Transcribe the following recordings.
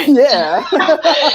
Yeah.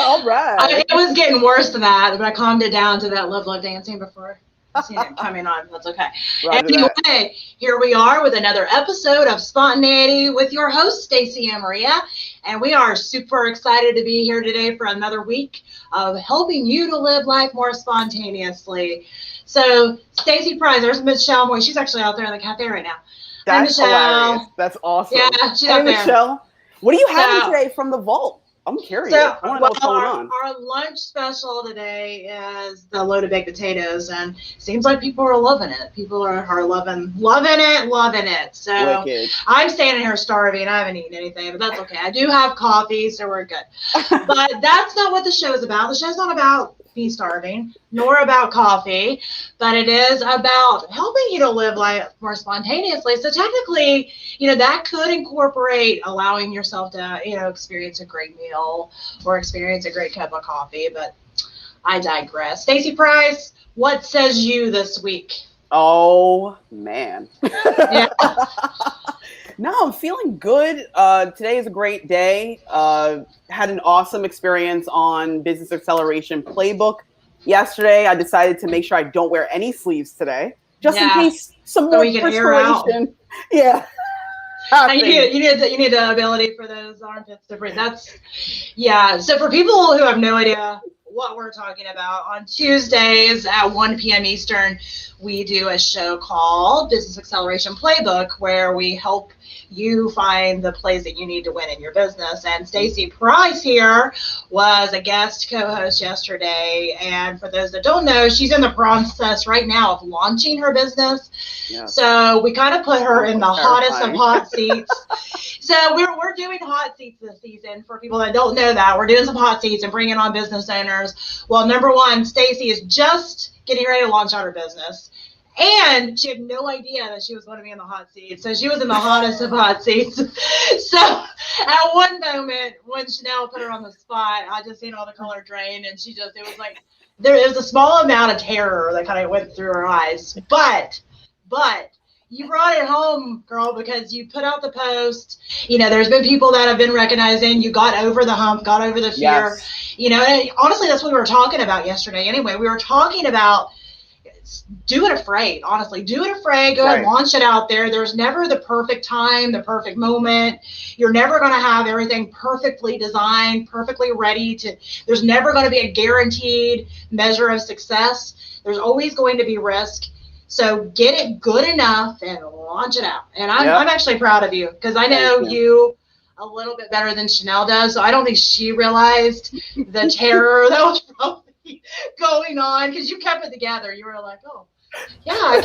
All right. It was getting worse than that, but I calmed it down to that love dancing before. Seen it coming on. That's okay. Anyway, here we are with another episode of Spontaneity with your host, Stacey and Maria. And we are super excited to be here today for another week of helping you to live life more spontaneously. So, Stacey Price, there's Michelle Moy. She's actually out there in the cafe right now. That's hilarious. That's awesome. Yeah, she's out there. Michelle, what are you having today from the vault? I'm curious. I want to know what's going on. Our lunch special today is the loaded baked potatoes, and it seems like people are loving it. People are loving it. So Wicked. I'm standing here starving. I haven't eaten anything, but that's okay. I do have coffee, so we're good. But that's not what the show is about. The show's not about me starving, nor about coffee, but it is about helping you to live life more spontaneously. So technically, that could incorporate allowing yourself to, experience a great meal or experience a great cup of coffee, but I digress. Stacey Price, what says you this week? Oh, man. Yeah. No, I'm feeling good. Today is a great day. Had an awesome experience on Business Acceleration Playbook. Yesterday, I decided to make sure I don't wear any sleeves today, just in case some more perspiration. Yeah. You need the ability for those armpits to breathe. So for people who have no idea what we're talking about, on Tuesdays at 1 p.m. Eastern, we do a show called Business Acceleration Playbook, where we help you find the plays that you need to win in your business. And Stacey Price here was a guest co-host yesterday. And for those that don't know, she's in the process right now of launching her business. Yeah. So we kind of put her in the hottest of hot seats. So we're doing hot seats this season. For people that don't know that, we're doing some hot seats and bringing on business owners. Well, number one, Stacey is just getting ready to launch out her business. And she had no idea that she was going to be in the hot seat. So she was in the hottest of hot seats. So at one moment, when Chanel put her on the spot, I just seen all the color drain. And it was like, there was a small amount of terror that kind of went through her eyes. But you brought it home, girl, because you put out the post. There's been people that have been recognizing you got over the hump, got over the fear. Yes. And honestly, that's what we were talking about yesterday. Anyway, we were talking about do it afraid. Honestly, do it afraid. Go ahead and launch it out there. There's never the perfect time, the perfect moment. You're never going to have everything perfectly designed, perfectly ready to. There's never going to be a guaranteed measure of success. There's always going to be risk. So get it good enough and launch it out. And I'm actually proud of you, because I know you a little bit better than Chanel does. So I don't think she realized the terror that was probably going on, because you kept it together. You were like, oh, yeah, I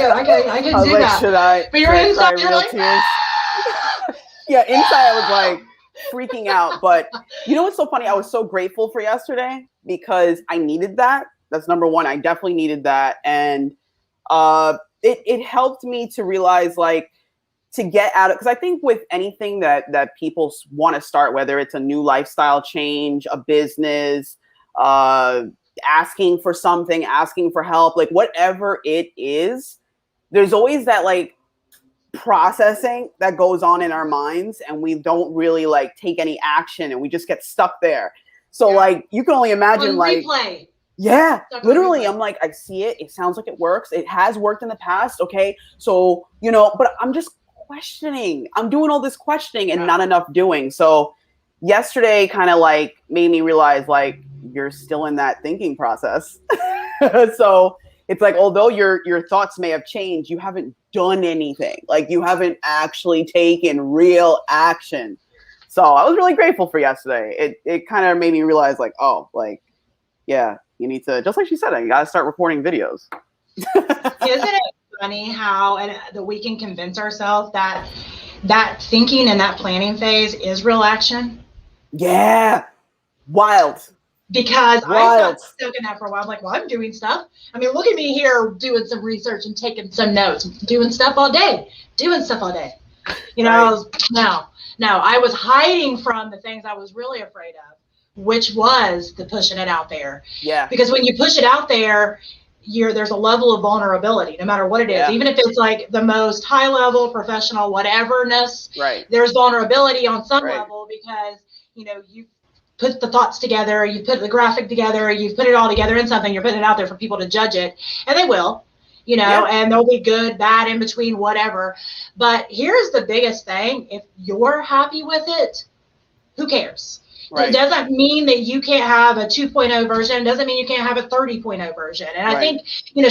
can do that. Should I? But you're inside, you're like, yeah, inside I was like freaking out. But you know what's so funny? I was so grateful for yesterday because I needed that. That's number one. I definitely needed that. And it helped me to realize, like, to get out of, because I think with anything that people want to start, whether it's a new lifestyle change, a business, asking for something, asking for help, like whatever it is, there's always that like processing that goes on in our minds, and we don't really like take any action, and we just get stuck there. So like you can only imagine replay. Yeah, literally. I'm like, I see it. It sounds like it works. It has worked in the past. Okay. So, but I'm just questioning. I'm doing all this questioning and not enough doing. So yesterday kind of like made me realize, like, you're still in that thinking process. So it's like, although your thoughts may have changed, you haven't done anything. Like, you haven't actually taken real action. So I was really grateful for yesterday. It kind of made me realize, like, oh, like, yeah, you need to, just like she said, you got to start recording videos. Isn't it funny how that we can convince ourselves that thinking and that planning phase is real action? Yeah. Wild. Because I got stuck in that for a while. I'm like, well, I'm doing stuff. I mean, look at me here doing some research and taking some notes, doing stuff all day. No, I was hiding from the things I was really afraid of, which was the pushing it out there. Yeah. Because when you push it out there, there's a level of vulnerability, no matter what it is. Even if it's like the most high level, professional, whateverness, right. There's vulnerability on some level, because, put the thoughts together, you put the graphic together, you've put it all together in something, you're putting it out there for people to judge it, and they will, and they'll be good, bad, in between, whatever. But here's the biggest thing. If you're happy with it, who cares? Right. It doesn't mean that you can't have a 2.0 version. It doesn't mean you can't have a 30.0 version. And I think,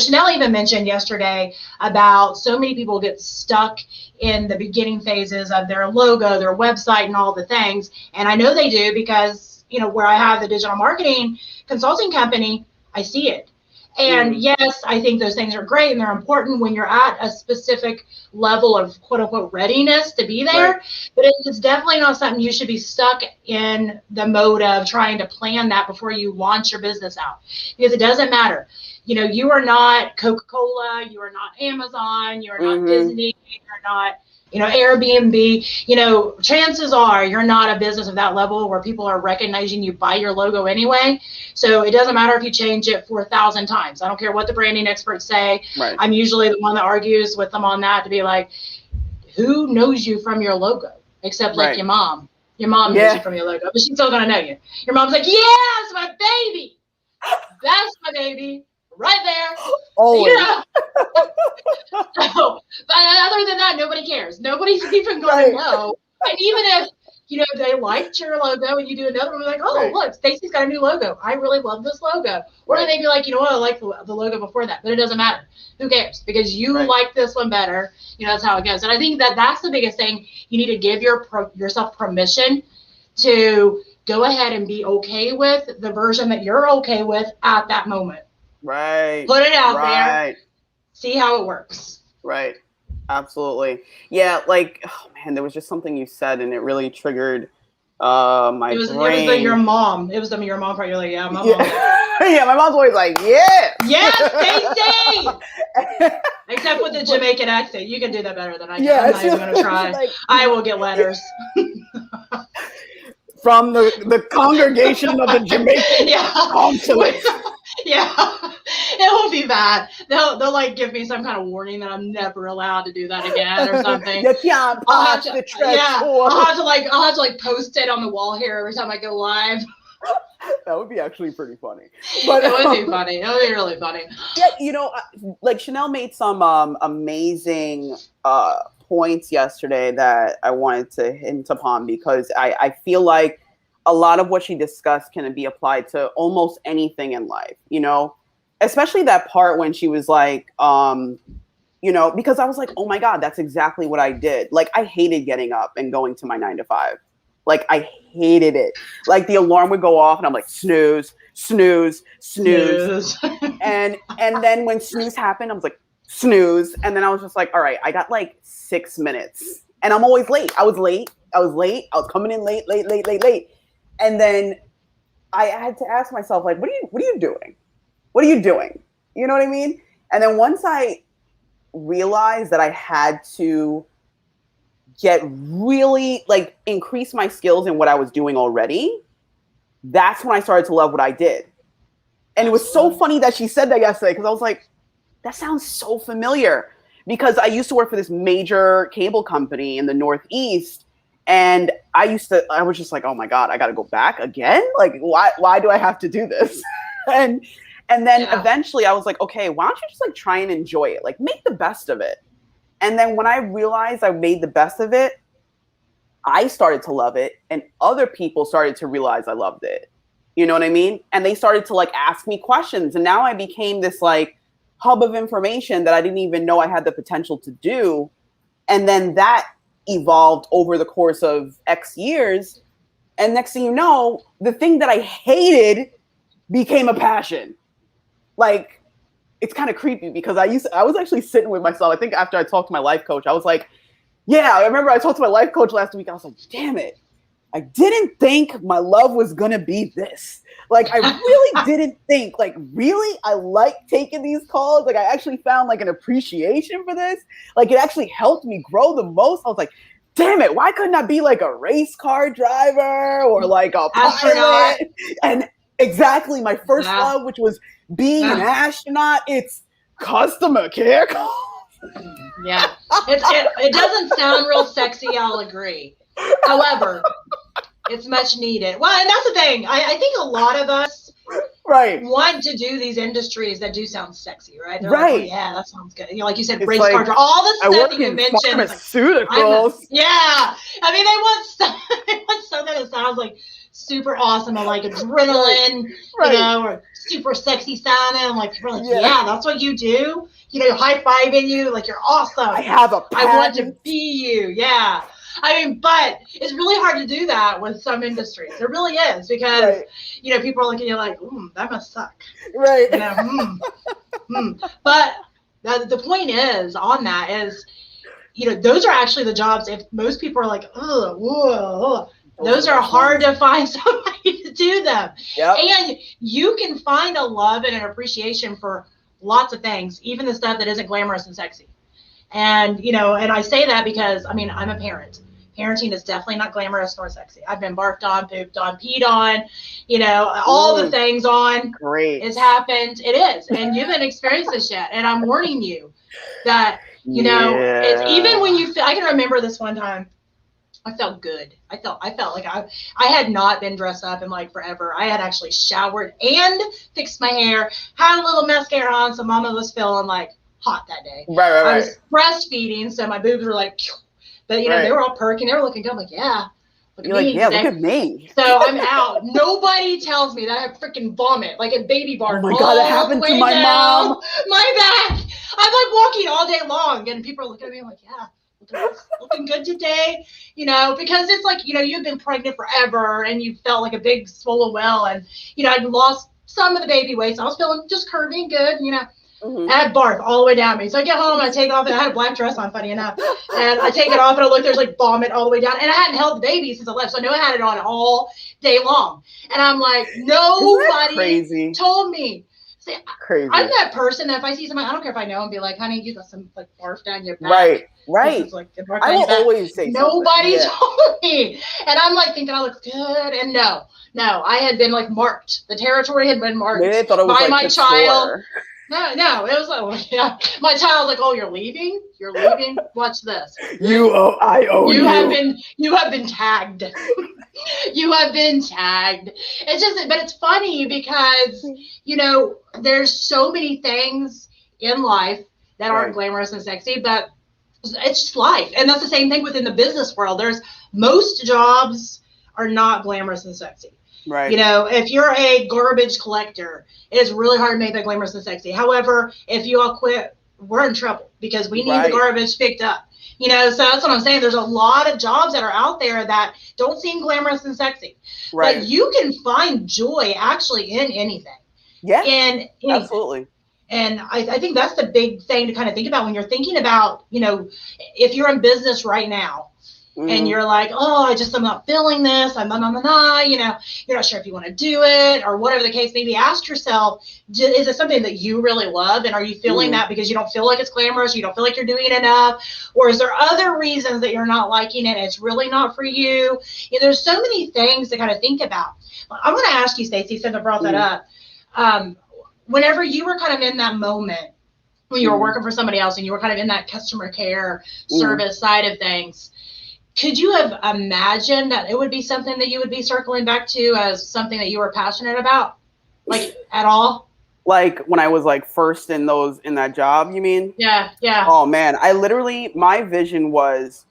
Chanel even mentioned yesterday about so many people get stuck in the beginning phases of their logo, their website, and all the things. And I know they do because, where I have the digital marketing consulting company, I see it. And yes, I think those things are great and they're important when you're at a specific level of quote unquote readiness to be there. Right. But it's definitely not something you should be stuck in the mode of trying to plan that before you launch your business out, because it doesn't matter. You are not Coca-Cola, you are not Amazon, you are not Disney, you're not Airbnb. Chances are you're not a business of that level where people are recognizing you by your logo anyway. So it doesn't matter if you change it 4,000 times. I don't care what the branding experts say. Right. I'm usually the one that argues with them on that, to be like, who knows you from your logo? Except like your mom. Your mom knows you from your logo, but she's still gonna know you. Your mom's like, yes, my baby. That's my baby. Right there. Always. But other than that, nobody cares. Nobody's even going to know. And even if, they liked your logo and you do another one, like, oh, look, Stacey's got a new logo. I really love this logo. Or they may be like, I like the logo before that. But it doesn't matter. Who cares? Because you like this one better. That's how it goes. And I think that's the biggest thing. You need to give yourself permission to go ahead and be okay with the version that you're okay with at that moment. Right. Put it out there. See how it works. Right. Absolutely. Yeah. Like, oh man, there was just something you said and it really triggered my brain. It was your mom. It was your mom part. You're like, yeah, my mom. Yeah, my mom's always like, yeah. Yes, Stacey. Except with the Jamaican accent. You can do that better than I can. I'm not even going to try. Like, I will get letters. From the congregation of the Jamaican consulate. Yeah, it will be bad. They'll like give me some kind of warning that I'm never allowed to do that again or something. You can't pass the threshold. I'll have to like post it on the wall here every time I go live. That would be actually pretty funny. But it would be funny. It would be really funny. Yeah, like Chanel made some amazing points yesterday that I wanted to hint upon, because I feel like a lot of what she discussed can be applied to almost anything in life, especially that part when she was like, because I was like, oh my God, that's exactly what I did. Like, I hated getting up and going to my 9 to 5. Like, I hated it. Like, the alarm would go off and I'm like, snooze, snooze, snooze. and then when snooze happened, I was like, snooze. And then I was just like, all right, I got like 6 minutes and I'm always late. I was coming in late. And then I had to ask myself, like, what are you doing? What are you doing? You know what I mean? And then once I realized that I had to get really, like, increase my skills in what I was doing already, that's when I started to love what I did. And it was so funny that she said that yesterday, because I was like, that sounds so familiar. Because I used to work for this major cable company in the Northeast. And I was just like, oh my God, I got to go back again. Like, why do I have to do this? and then eventually I was like, okay, why don't you just like try and enjoy it? Like, make the best of it. And then when I realized I made the best of it, I started to love it. And other people started to realize I loved it. You know what I mean? And they started to like ask me questions. And now I became this like hub of information that I didn't even know I had the potential to do. And then that evolved over the course of X years. And next thing you know, the thing that I hated became a passion. Like, it's kind of creepy because I was actually sitting with myself. I think after I talked to my life coach, I was like, I remember I talked to my life coach last week. I was like, damn it. I didn't think my love was going to be this. Like, I really didn't think, like, really? I like taking these calls. Like, I actually found like an appreciation for this. Like, it actually helped me grow the most. I was like, damn it. Why couldn't I be like a race car driver or like a pilot? And exactly my first love, which was being an astronaut. It's customer care calls. Yeah. It doesn't sound real sexy. I'll agree. However, It's much needed. Well, and that's the thing. I think a lot of us want to do these industries that do sound sexy, right? They're like, oh yeah, that sounds good. You know, like you said, race car, all the stuff that you mentioned. Pharmaceuticals. Yeah. I mean, they want something that sounds like super awesome and like adrenaline, you know, or super sexy sounding. And like, you're like, yeah, that's what you do. You know, high-fiving you, like you're awesome. I have a patent. I want to be you. Yeah. I mean, but it's really hard to do that with some industries. It really is because, you know, people are looking at you like, that must suck. Right. You know, But the point is on that is, you know, those are actually the jobs. If most people are like, those are hard to find somebody to do them. Yep. And you can find a love and an appreciation for lots of things, even the stuff that isn't glamorous and sexy. And, you know, and I say that because, I mean, I'm a parent. Parenting is definitely not glamorous nor sexy. I've been barfed on, pooped on, peed on, you know, all the things on. Great. It's happened. It is. And you haven't experienced this yet. And I'm warning you that, you know, it's even when you feel, I can remember this one time. I felt good. I felt like I had not been dressed up in like forever. I had actually showered and fixed my hair, had a little mascara on, so mama was feeling like hot that day. Right. I was breastfeeding, so my boobs were like, but you know, they were all perking, they were looking good. I'm like, yeah. You're like, yeah, look at me. So I'm out. Nobody tells me that I have freaking vomit, like in baby bar. Oh my God, that happened to my mom. My back. I'm like walking all day long, and people are looking at me. I'm like, yeah. Looking good today, you know, because it's like, you know, you've been pregnant forever and you felt like a big swollen well, and you know, I'd lost some of the baby weight, so I was feeling just curvy and good, you know. And I had barf all the way down me, so I get home and I take it off, and I had a black dress on, funny enough, and I take it off and I look, there's like vomit all the way down, and I hadn't held the baby since I left, so I know I had it on all day long, and I'm like, nobody told me. See, Crazy. I'm that person that if I see somebody, I don't care if I know, and be like, honey, you got some like barf down your back. Right. Like, I will always say nobody told me. And I'm like thinking I look good. And no, I had been like marked. The territory had been marked by my child. No, it was like, yeah. My child was like, oh, you're leaving? You're leaving? Watch this. I owe you. You have been tagged. You have been tagged. It's just, but it's funny because, you know, there's so many things in life that aren't glamorous and sexy, but it's just life. And that's the same thing within the business world. Most jobs are not glamorous and sexy. Right. You know, if you're a garbage collector, it is really hard to make that glamorous and sexy. However, if you all quit, we're in trouble because we need the garbage picked up. You know, so that's what I'm saying. There's a lot of jobs that are out there that don't seem glamorous and sexy. Right. But you can find joy actually in anything. Yeah. Absolutely. And I think that's the big thing to kind of think about when you're thinking about, you know, if you're in business right now and you're like, oh, I'm not feeling this. You know, you're not sure if you want to do it or whatever the case may be. Ask yourself, is it something that you really love? And are you feeling that because you don't feel like it's glamorous? You don't feel like you're doing enough? Or is there other reasons that you're not liking it and it's really not for you? You know, there's so many things to kind of think about. I want to ask you, Stacey, since I brought that up. Whenever you were kind of in that moment when you were working for somebody else and you were kind of in that customer care service side of things, could you have imagined that it would be something that you would be circling back to as something that you were passionate about, like at all? Like when I was like first in that job, you mean? Yeah. Oh man, my vision was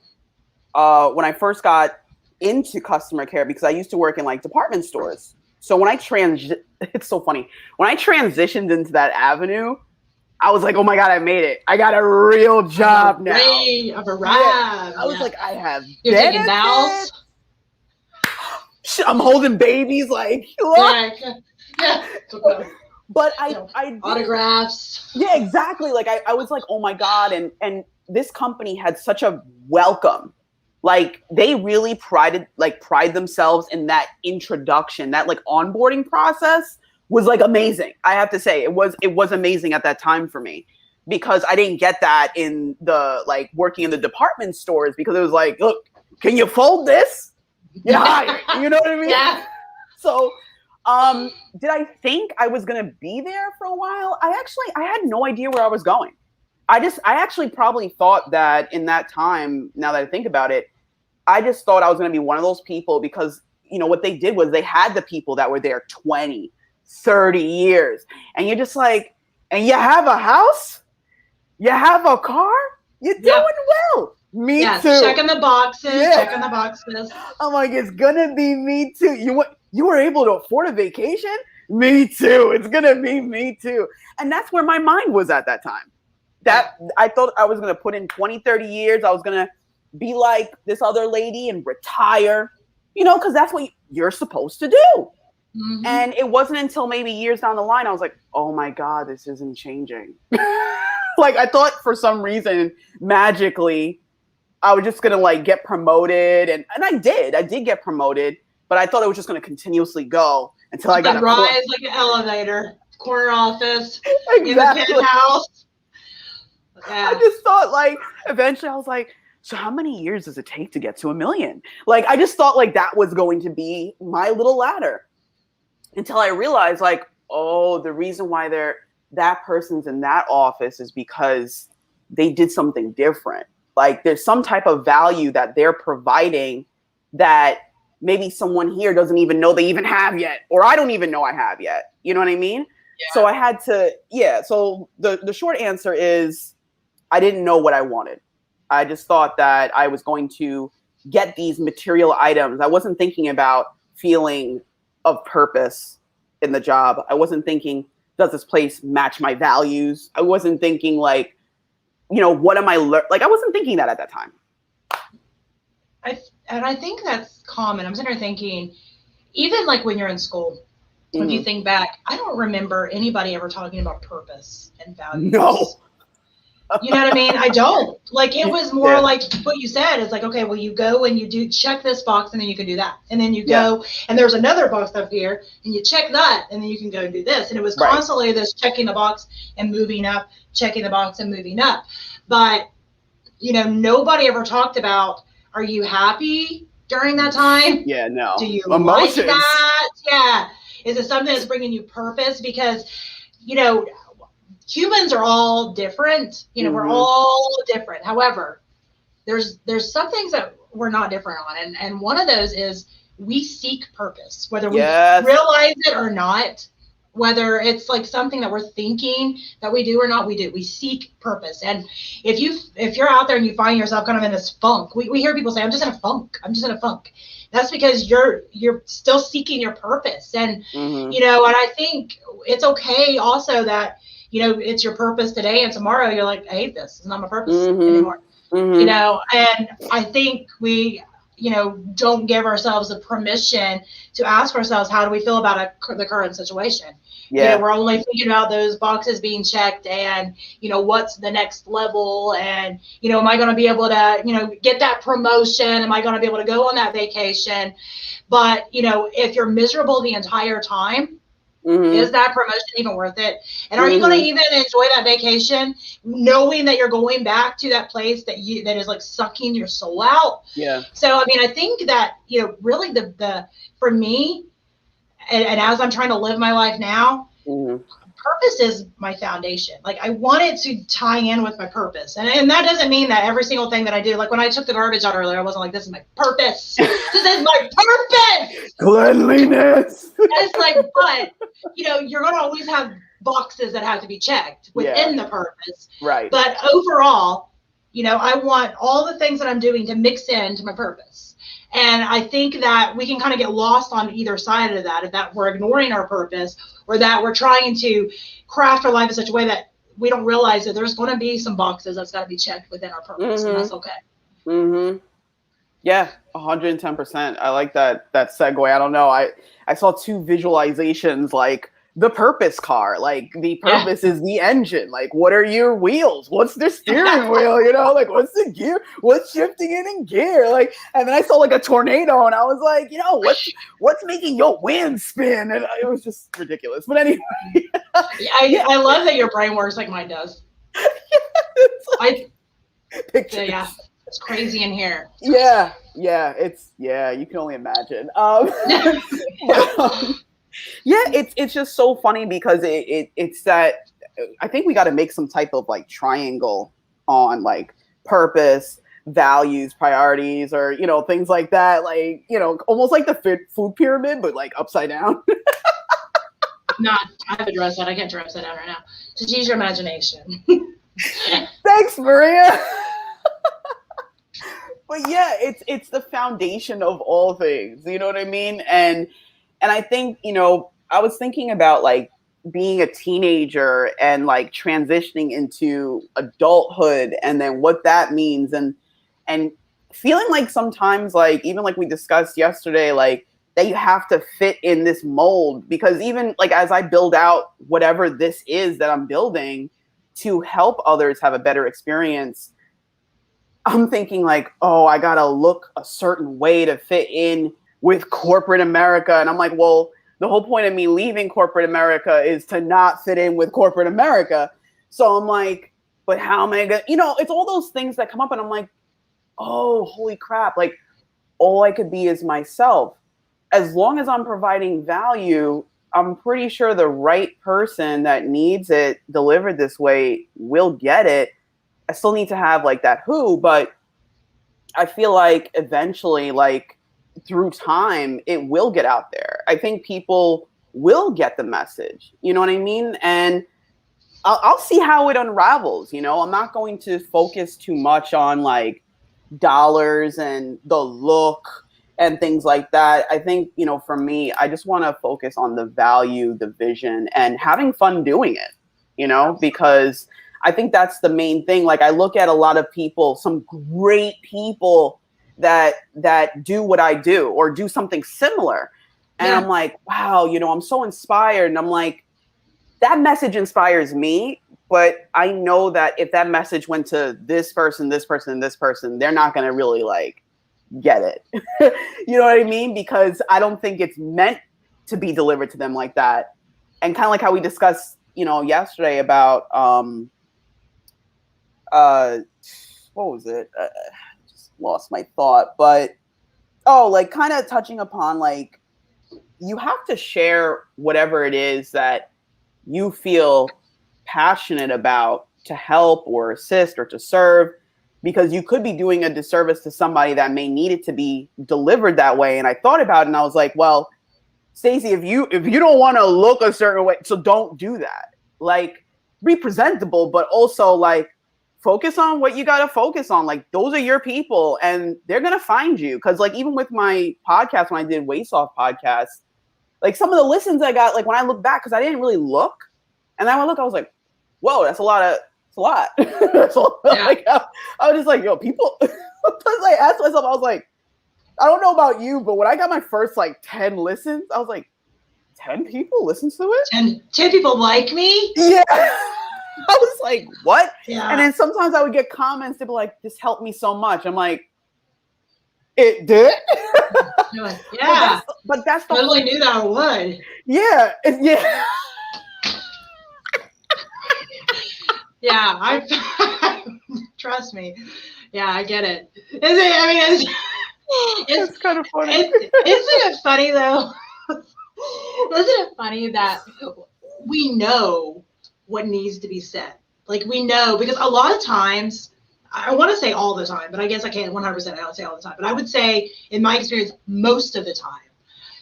when I first got into customer care, because I used to work in like department stores. So when it's so funny. When I transitioned into that avenue, I was like, oh my God, I made it. I got a real job now. I've arrived. I was like, I have You're taking vows? I'm holding babies, like, what? Yeah. But I autographs. Yeah, exactly. Like I was like, oh my God. And this company had such a welcome. Like they really pride themselves in that introduction, that like onboarding process was like amazing. I have to say it was amazing at that time for me, because I didn't get that in the like working in the department stores, because it was like, look, can you fold this? Yeah, you know what I mean? Yeah. So did I think I was gonna be there for a while? I had no idea where I was going. I actually probably thought that in that time, now that I think about it, I just thought I was going to be one of those people, because, you know, what they did was they had the people that were there 20, 30 years. And you're just like, and you have a house? You have a car? You're doing well. Me too. Checking the boxes, checking the boxes. I'm like, it's gonna be me too. You were able to afford a vacation? Me too. It's gonna be me too. And that's where my mind was at that time. That I thought I was gonna put in 20, 30 years. I was gonna be like this other lady and retire, you know, because that's what you're supposed to do. Mm-hmm. And it wasn't until maybe years down the line, I was like, oh my God, this isn't changing. Like I thought for some reason, magically, I was just going to like get promoted. And I did get promoted, but I thought it was just going to continuously go until I got rise like an elevator, corner office, exactly. in the penthouse. Yeah. I just thought like, eventually I was like, so how many years does it take to get to 1 million? Like, I just thought like that was going to be my little ladder until I realized like, oh, the reason why that person's in that office is because they did something different. Like there's some type of value that they're providing that maybe someone here doesn't even know they even have yet, or I don't even know I have yet. You know what I mean? Yeah. So I had to, so the short answer is I didn't know what I wanted. I just thought that I was going to get these material items. I wasn't thinking about feeling of purpose in the job. I wasn't thinking, does this place match my values? I wasn't thinking like, you know, what am I like? I wasn't thinking that at that time. I think that's common. I'm sitting here thinking, even like when you're in school, if you think back, I don't remember anybody ever talking about purpose and values. No. You know what I mean? I don't. Like, it was more like what you said. It's like, okay, well, you go and you do check this box, and then you can do that. And then you go, and there's another box up here, and you check that, and then you can go and do this. And it was constantly this checking the box and moving up, checking the box and moving up. But, you know, nobody ever talked about, are you happy during that time? Yeah, no. Do you like that? Yeah. Is it something that's bringing you purpose? Because, you know, humans are all different. You know, we're all different. However, there's some things that we're not different on. And one of those is we seek purpose, whether we realize it or not, whether it's like something that we're thinking that we do or not, we do. We seek purpose. And if you're out there and you find yourself kind of in this funk, we hear people say, I'm just in a funk. I'm just in a funk. That's because you're still seeking your purpose. And, you know, and I think it's okay also that, you know, it's your purpose today, and tomorrow you're like, I hate this. It's not my purpose anymore. You know, and I think we, you know, don't give ourselves the permission to ask ourselves, how do we feel about the current situation? Yeah. You know, we're only thinking about those boxes being checked and, you know, what's the next level, and, you know, am I going to be able to, you know, get that promotion? Am I going to be able to go on that vacation? But, you know, if you're miserable the entire time, is that promotion even worth it? And are you going to even enjoy that vacation knowing that you're going back to that place that is like sucking your soul out? Yeah. So, I mean, I think that, you know, really the for me, and as I'm trying to live my life now, purpose is my foundation. Like, I want it to tie in with my purpose. And that doesn't mean that every single thing that I do, like when I took the garbage out earlier, I wasn't like, this is my purpose. This is my purpose. Cleanliness. It's like, but, you know, you're going to always have boxes that have to be checked within the purpose. Right. But overall, you know, I want all the things that I'm doing to mix into my purpose. And I think that we can kind of get lost on either side of that, if that we're ignoring our purpose, or that we're trying to craft our life in such a way that we don't realize that there's going to be some boxes that's got to be checked within our purpose, and that's okay. Yeah, 110%. I like that segue. I don't know. I saw two visualizations, like the purpose car, like the purpose is the engine. Like, what are your wheels? What's the steering wheel? You know, like what's the gear? What's shifting it in gear? Like, and then I saw like a tornado, and I was like, you know, what's making your wind spin? And it was just ridiculous. But anyway, I love that your brain works like mine does. Pictures. It's crazy in here. Yeah, you can only imagine. Yeah, it's just so funny because it's that I think we got to make some type of like triangle on like purpose, values, priorities, or, you know, things like that. Like, you know, almost like the food pyramid, but like upside down. I've addressed that. I can't turn upside down right now. Just use your imagination. Thanks, Maria. But yeah, it's the foundation of all things. You know what I mean? And I think, you know, I was thinking about like being a teenager and like transitioning into adulthood, and then what that means, and feeling like sometimes, like even like we discussed yesterday, like that you have to fit in this mold, because even like as I build out whatever this is that I'm building to help others have a better experience, I'm thinking like, oh, I gotta look a certain way to fit in with corporate America. And I'm like, well, the whole point of me leaving corporate America is to not fit in with corporate America. So I'm like, but how am I gonna, you know, it's all those things that come up, and I'm like, oh, holy crap. Like, all I could be is myself. As long as I'm providing value, I'm pretty sure the right person that needs it delivered this way will get it. I still need to have like that who, but I feel like eventually, like through time, it will get out there. I think people will get the message. You know what I mean? And I'll see how it unravels. You know, I'm not going to focus too much on like dollars and the look and things like that. I think, you know, for me, I just want to focus on the value, the vision, and having fun doing it, you know, because I think that's the main thing. Like I look at a lot of people, some great people that do what I do or do something similar. And I'm like, wow, you know, I'm so inspired. And I'm like, that message inspires me. But I know that if that message went to this person, this person, this person, they're not going to really like get it. You know what I mean? Because I don't think it's meant to be delivered to them like that. And kind of like how we discussed, you know, yesterday about, what was it? Just lost my thought, but, like kind of touching upon like, you have to share whatever it is that you feel passionate about to help or assist or to serve, because you could be doing a disservice to somebody that may need it to be delivered that way. And I thought about it and I was like, well, Stacey, if you don't want to look a certain way, so don't do that. Like, be presentable, but also like focus on what you got to focus on. Like, those are your people and they're going to find you. Cause like, even with my podcast, when I did Waste Off podcast, like some of the listens I got, like when I look back, cause I didn't really look. And then when I look, I was like, whoa, that's a lot. That's a lot. Yeah. Like, I was just like, yo, people, I asked myself, I was like, I don't know about you, but when I got my first like 10 listens, I was like, 10 people listen to it? 10 people like me? Yeah. I was like, what? Yeah. And then sometimes I would get comments to be like, this helped me so much. I'm like, it did? Yeah. But that's the totally knew that I would. Yeah. Yeah. Yeah, I trust me. Yeah, I get it. It's kind of funny. Isn't it funny though? Isn't it funny that we know what needs to be said? Like we know, because a lot of times, I want to say all the time, but I guess I can't 100%. I don't say all the time, but I would say in my experience, most of the time,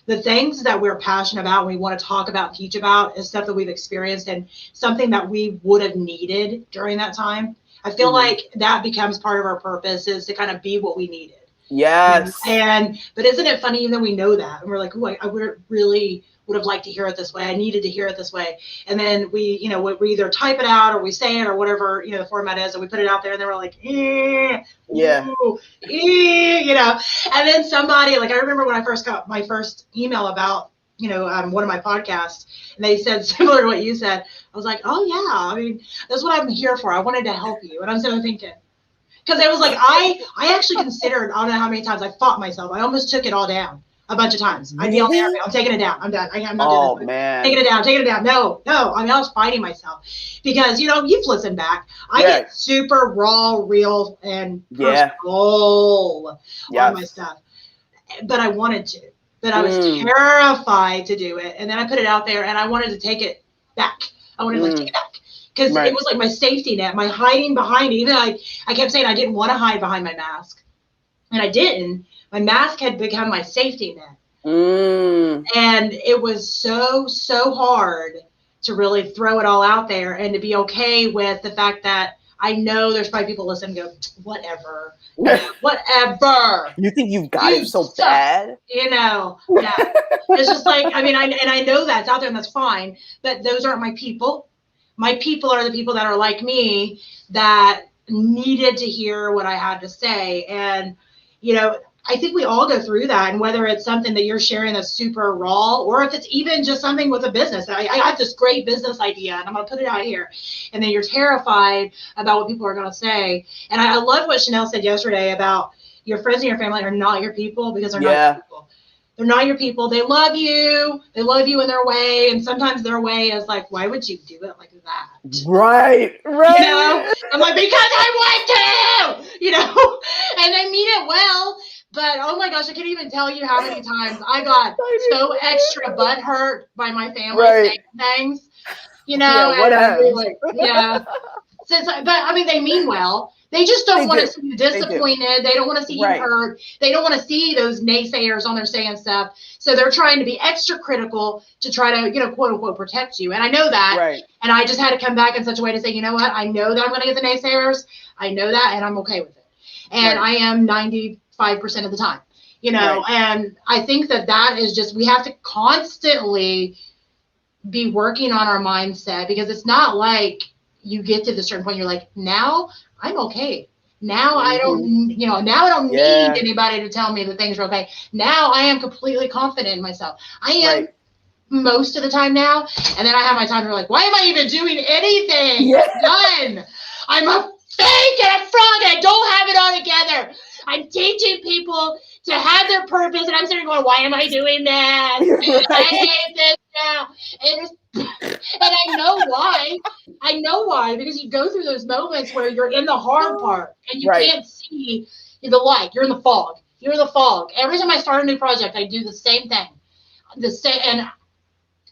the things that we're passionate about, and we want to talk about, and teach about, is stuff that we've experienced and something that we would have needed during that time. I feel like that becomes part of our purpose, is to kind of be what we needed. Yes. But isn't it funny, even though we know that, and we're like, oh, I would have liked to hear it this way. I needed to hear it this way. And then we either type it out or we say it or whatever, the format is, and we put it out there, and then we're like, and then somebody, like, I remember when I first got my first email about, one of my podcasts, and they said similar to what you said. I was like, oh yeah, I mean, that's what I'm here for. I wanted to help you. And I'm sitting there thinking, because it was like, I actually considered, I don't know how many times I fought myself. I almost took it all down a bunch of times. I'd be on there, I'm taking it down. I'm done. I'm not doing it. Man. Taking it down. No. I mean, I was fighting myself because, you've listened back. I get super raw, real, and personal on my stuff. But I wanted to. But I was terrified to do it. And then I put it out there and I wanted to take it back. I wanted to take it back. because it was like my safety net, my hiding behind it. Even I kept saying I didn't want to hide behind my mask, and I didn't. My mask had become my safety net. And it was so hard to really throw it all out there and to be okay with the fact that I know there's probably people listening and go, whatever. Whatever. You think you've got it so bad? You know, yeah. It's just like, I mean, I know that's out there and that's fine, but those aren't my people. My people are the people that are like me that needed to hear what I had to say. And, you know, I think we all go through that. And whether it's something that you're sharing that's super raw, or if it's even just something with a business, I got this great business idea and I'm going to put it out here. And then you're terrified about what people are going to say. And I love what Chanel said yesterday about your friends and your family are not your people, because they're not your people. They're not your people. They love you. They love you in their way. And sometimes their way is like, why would you do it like that? Right. You know? I'm like, because I want to, you know, and they mean it well. But oh my gosh, I can't even tell you how many times I got so extra butthurt by my family saying things, you know. But I mean, they mean well. They just don't want to see you disappointed. They don't want to see you hurt. They don't want to see those naysayers on there saying stuff. So they're trying to be extra critical to try to, you know, quote unquote, protect you. And I know that. Right. And I just had to come back in such a way to say, you know what? I know that I'm going to get the naysayers. I know that, and I'm okay with it. And I am 95% of the time, you know. And I think that is just, we have to constantly be working on our mindset, because it's not like you get to the certain point, you're like, now I'm okay. Now I don't, you know, now I don't need anybody to tell me that things are okay. Now I am completely confident in myself. I am most of the time now. And then I have my time where like, why am I even doing anything? I'm done. I'm a fake and a fraud and I don't have it all together. I'm teaching people to have their purpose, and I'm sitting going, why am I doing this? I hate this now. And I know why. I know why, because you go through those moments where you're in the hard part and you can't see the light. You're in the fog. You're in the fog. Every time I start a new project, I do the same thing. And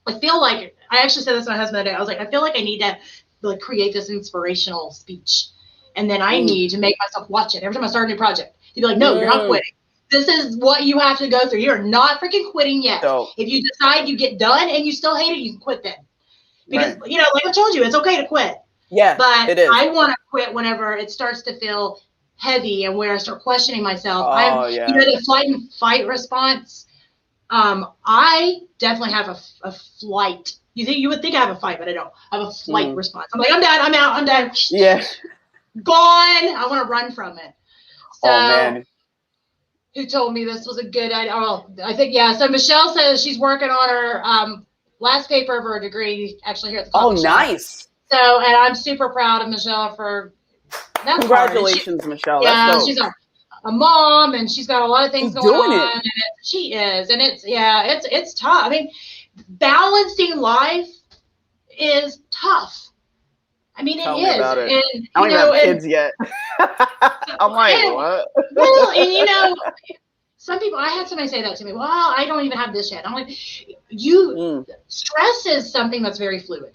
I feel like, I actually said this to my husband today. I was like, I feel like I need to like create this inspirational speech. And then I need to make myself watch it every time I start a new project. To be like, no, you're not quitting. This is what you have to go through. You're not freaking quitting yet. If you decide you get done and you still hate it, you can quit then. Because, you know, like I told you, it's okay to quit. Yeah, but it is. I want to quit whenever it starts to feel heavy and where I start questioning myself. You know, the flight and fight response. I definitely have a flight. You would think I have a fight, but I don't. I have a flight response. I'm like, I'm done. I'm out. I'm done. Yeah. Gone. I want to run from it. So, man. Who told me this was a good idea? Oh, I think, so Michelle says she's working on her last paper of her degree, actually here at the coffee shop. Nice. So, and I'm super proud of Michelle for that. Congratulations, Michelle. Yeah, she's a mom, and she's got a lot of things going on. And she is, and it's tough. I mean, balancing life is tough. I mean, Tell it me is. About it. And, I don't even have kids yet. I'm like, what? Well, and you know, some people, I had somebody say that to me. Well, I don't even have this yet. I'm like, stress is something that's very fluid.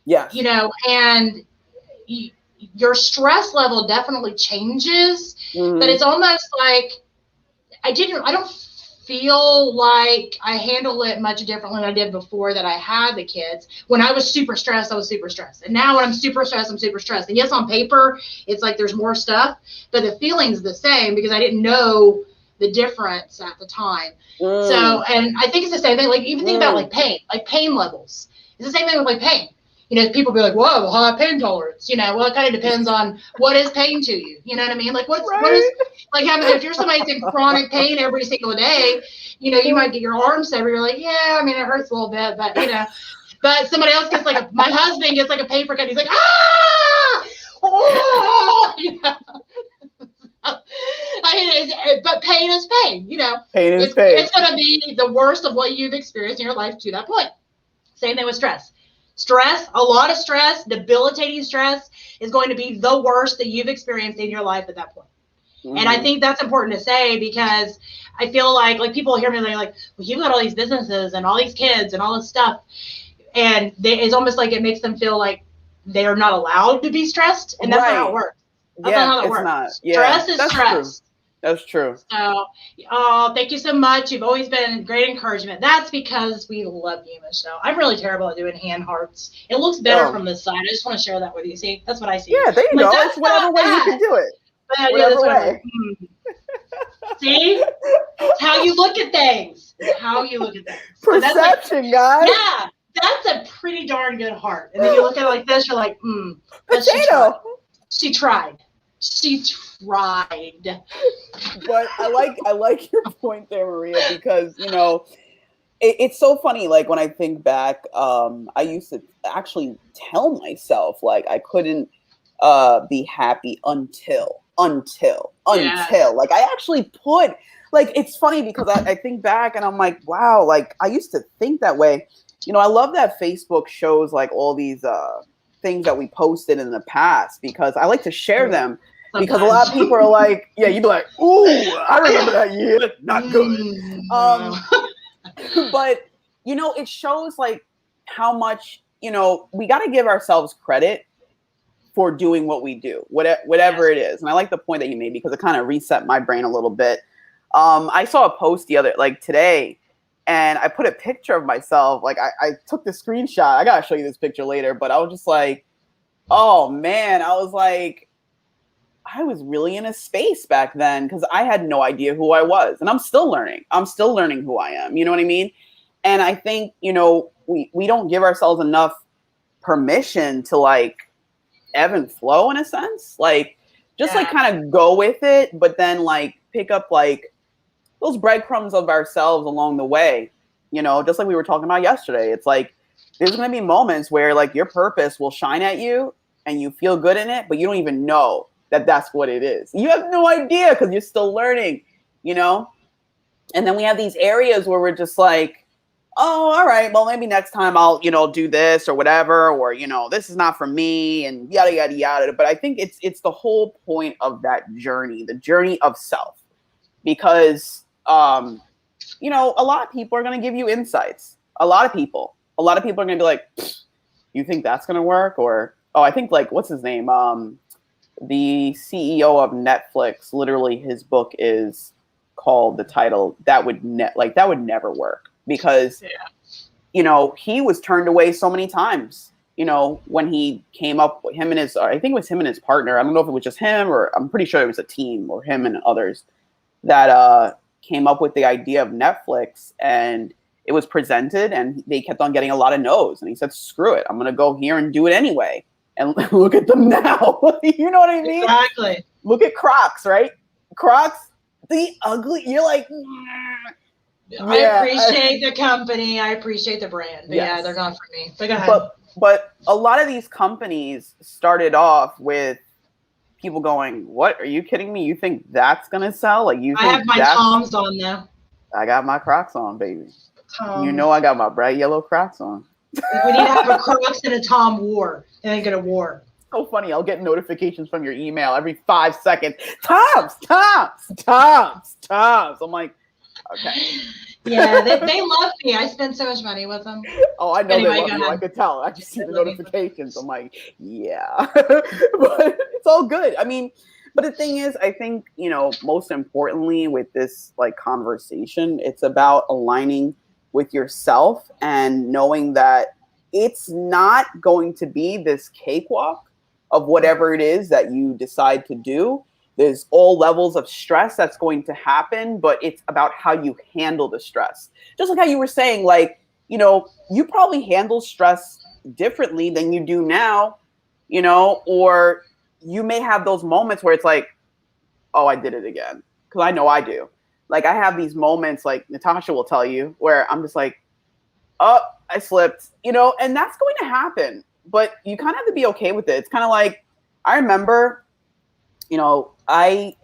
Yeah. You know, and your stress level definitely changes, but it's almost like I don't feel like I handle it much differently than I did before that I had the kids. When I was super stressed, I was super stressed. And now when I'm super stressed, I'm super stressed. And yes, on paper, it's like there's more stuff, but the feeling's the same because I didn't know the difference at the time. So, and I think it's the same thing. Like even think about like pain levels. It's the same thing with like pain. You know, people be like, whoa, high pain tolerance. You know, well, it kind of depends on what is pain to you. You know what I mean? Like, what is, like, if you're somebody that's in chronic pain every single day, you know, you might get your arm severed. You're like, yeah, I mean, it hurts a little bit, but, you know, but somebody else gets like, my husband gets like a paper cut. He's like, ah! Oh! You know? But pain is pain, you know. Pain is pain. It's going to be the worst of what you've experienced in your life to that point. Same thing with stress. Stress, a lot of stress, debilitating stress is going to be the worst that you've experienced in your life at that point. And I think that's important to say because I feel like people hear me and they're like, well, you've got all these businesses and all these kids and all this stuff. And it's almost like it makes them feel like they are not allowed to be stressed, and that's not how it works. That's not how it works. Not. Yeah, stress is stress. True. That's true. So, thank you so much. You've always been great encouragement. That's because we love you, Michelle. I'm really terrible at doing hand hearts. It looks better from this side. I just want to share that with you. See, that's what I see. Yeah, there you go. It's whatever way you can do it. Whatever way. See? It's how you look at things. It's how you look at things. Perception, guys. Yeah, that's a pretty darn good heart. And then you look at it like this, you're like, potato. She tried. She tried. But I like your point there, Maria, because it's so funny. Like when I think back, I used to actually tell myself like I couldn't be happy until. Like I actually put like it's funny because I think back and I'm like, wow, like I used to think that way. I love that Facebook shows like all these things that we posted in the past because I like to share them. Because a lot of people are like, yeah, you'd be like, ooh, I remember that year. Not good. But, it shows like how much, we got to give ourselves credit for doing what we do, whatever it is. And I like the point that you made because it kind of reset my brain a little bit. I saw a post today, and I put a picture of myself. Like I took the screenshot. I got to show you this picture later, but I was just like, oh man, I was like, I was really in a space back then because I had no idea who I was. And I'm still learning. I'm still learning who I am. You know what I mean? And I think, we don't give ourselves enough permission to like ebb and flow in a sense. Like just like kind of go with it, but then like pick up like those breadcrumbs of ourselves along the way. Just like we were talking about yesterday. It's like there's going to be moments where like your purpose will shine at you and you feel good in it, but you don't even know that that's what it is. You have no idea because you're still learning, And then we have these areas where we're just like, oh, all right, well, maybe next time I'll, do this or whatever, or, this is not for me and yada, yada, yada. But I think it's the whole point of that journey, the journey of self, because, a lot of people are going to give you insights. A lot of people are going to be like, you think that's going to work? Or, oh, I think like, what's his name? The CEO of Netflix, literally his book is called the title that would never work because, he was turned away so many times, when he came up with I think it was him and his partner. I don't know if it was just him or I'm pretty sure it was a team or him and others that came up with the idea of Netflix, and it was presented and they kept on getting a lot of no's. And he said, screw it. I'm going to go here and do it anyway. And look at them now. You know what I mean? Exactly. Look at Crocs, right? Crocs, the ugly. You're like, I appreciate the company. I appreciate the brand. But yeah, they're not for me. But go ahead. But a lot of these companies started off with people going, what? Are you kidding me? You think that's going to sell? Like I have my Toms on now. I got my Crocs on, baby. I got my bright yellow Crocs on. We need to have a Crocs and a Tom war. And then get a war. So funny. I'll get notifications from your email every 5 seconds. Toms. I'm like, okay. Yeah, they love me. I spend so much money with them. Oh, I know they love you. I could tell. I just see the notifications. I'm like, yeah. But it's all good. I mean, but the thing is, I think, most importantly with this like conversation, it's about aligning with yourself and knowing that it's not going to be this cakewalk of whatever it is that you decide to do. There's all levels of stress that's going to happen, but it's about how you handle the stress. Just like how you were saying, like, you probably handle stress differently than you do now, or you may have those moments where it's like, oh, I did it again. Because I know I do. Like I have these moments, like Natasha will tell you, where I'm just like, oh, I slipped, and that's going to happen. But you kind of have to be okay with it. It's kind of like, I remember, I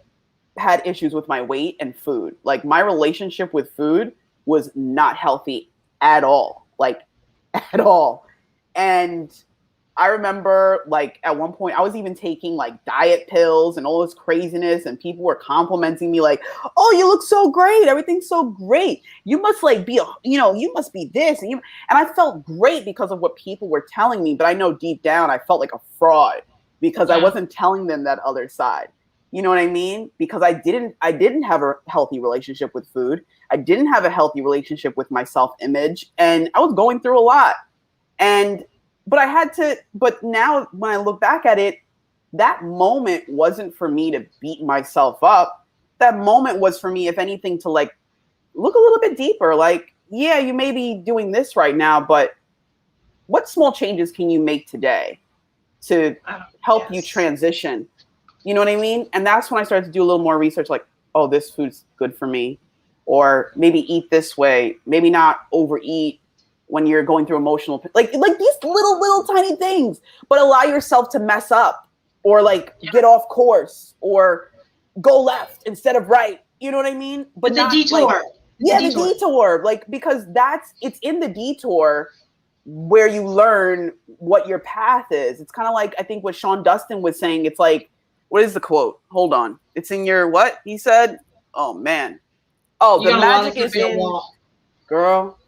had issues with my weight and food. Like my relationship with food was not healthy at all, like at all. And I remember like at one point I was even taking like diet pills and all this craziness, and people were complimenting me like, oh, you look so great. Everything's so great. You must like be, you must be this. And I felt great because of what people were telling me. But I know deep down I felt like a fraud because I wasn't telling them that other side. You know what I mean? Because I didn't have a healthy relationship with food. I didn't have a healthy relationship with my self-image, and I was going through a lot. But now when I look back at it, that moment wasn't for me to beat myself up. That moment was for me, if anything, to like look a little bit deeper. Like, yeah, you may be doing this right now, but what small changes can you make today to help you transition? You know what I mean? And that's when I started to do a little more research, like, oh, this food's good for me, or maybe eat this way, maybe not overeat when you're going through emotional, like these little tiny things, but allow yourself to mess up or like get off course or go left instead of right. You know what I mean? But the detour. The detour. Like, because it's in the detour where you learn what your path is. It's kind of like, I think what Sean Dustin was saying. It's like, what is the quote? Hold on. It's in your, what he said? Oh man. Oh, the magic is in, girl.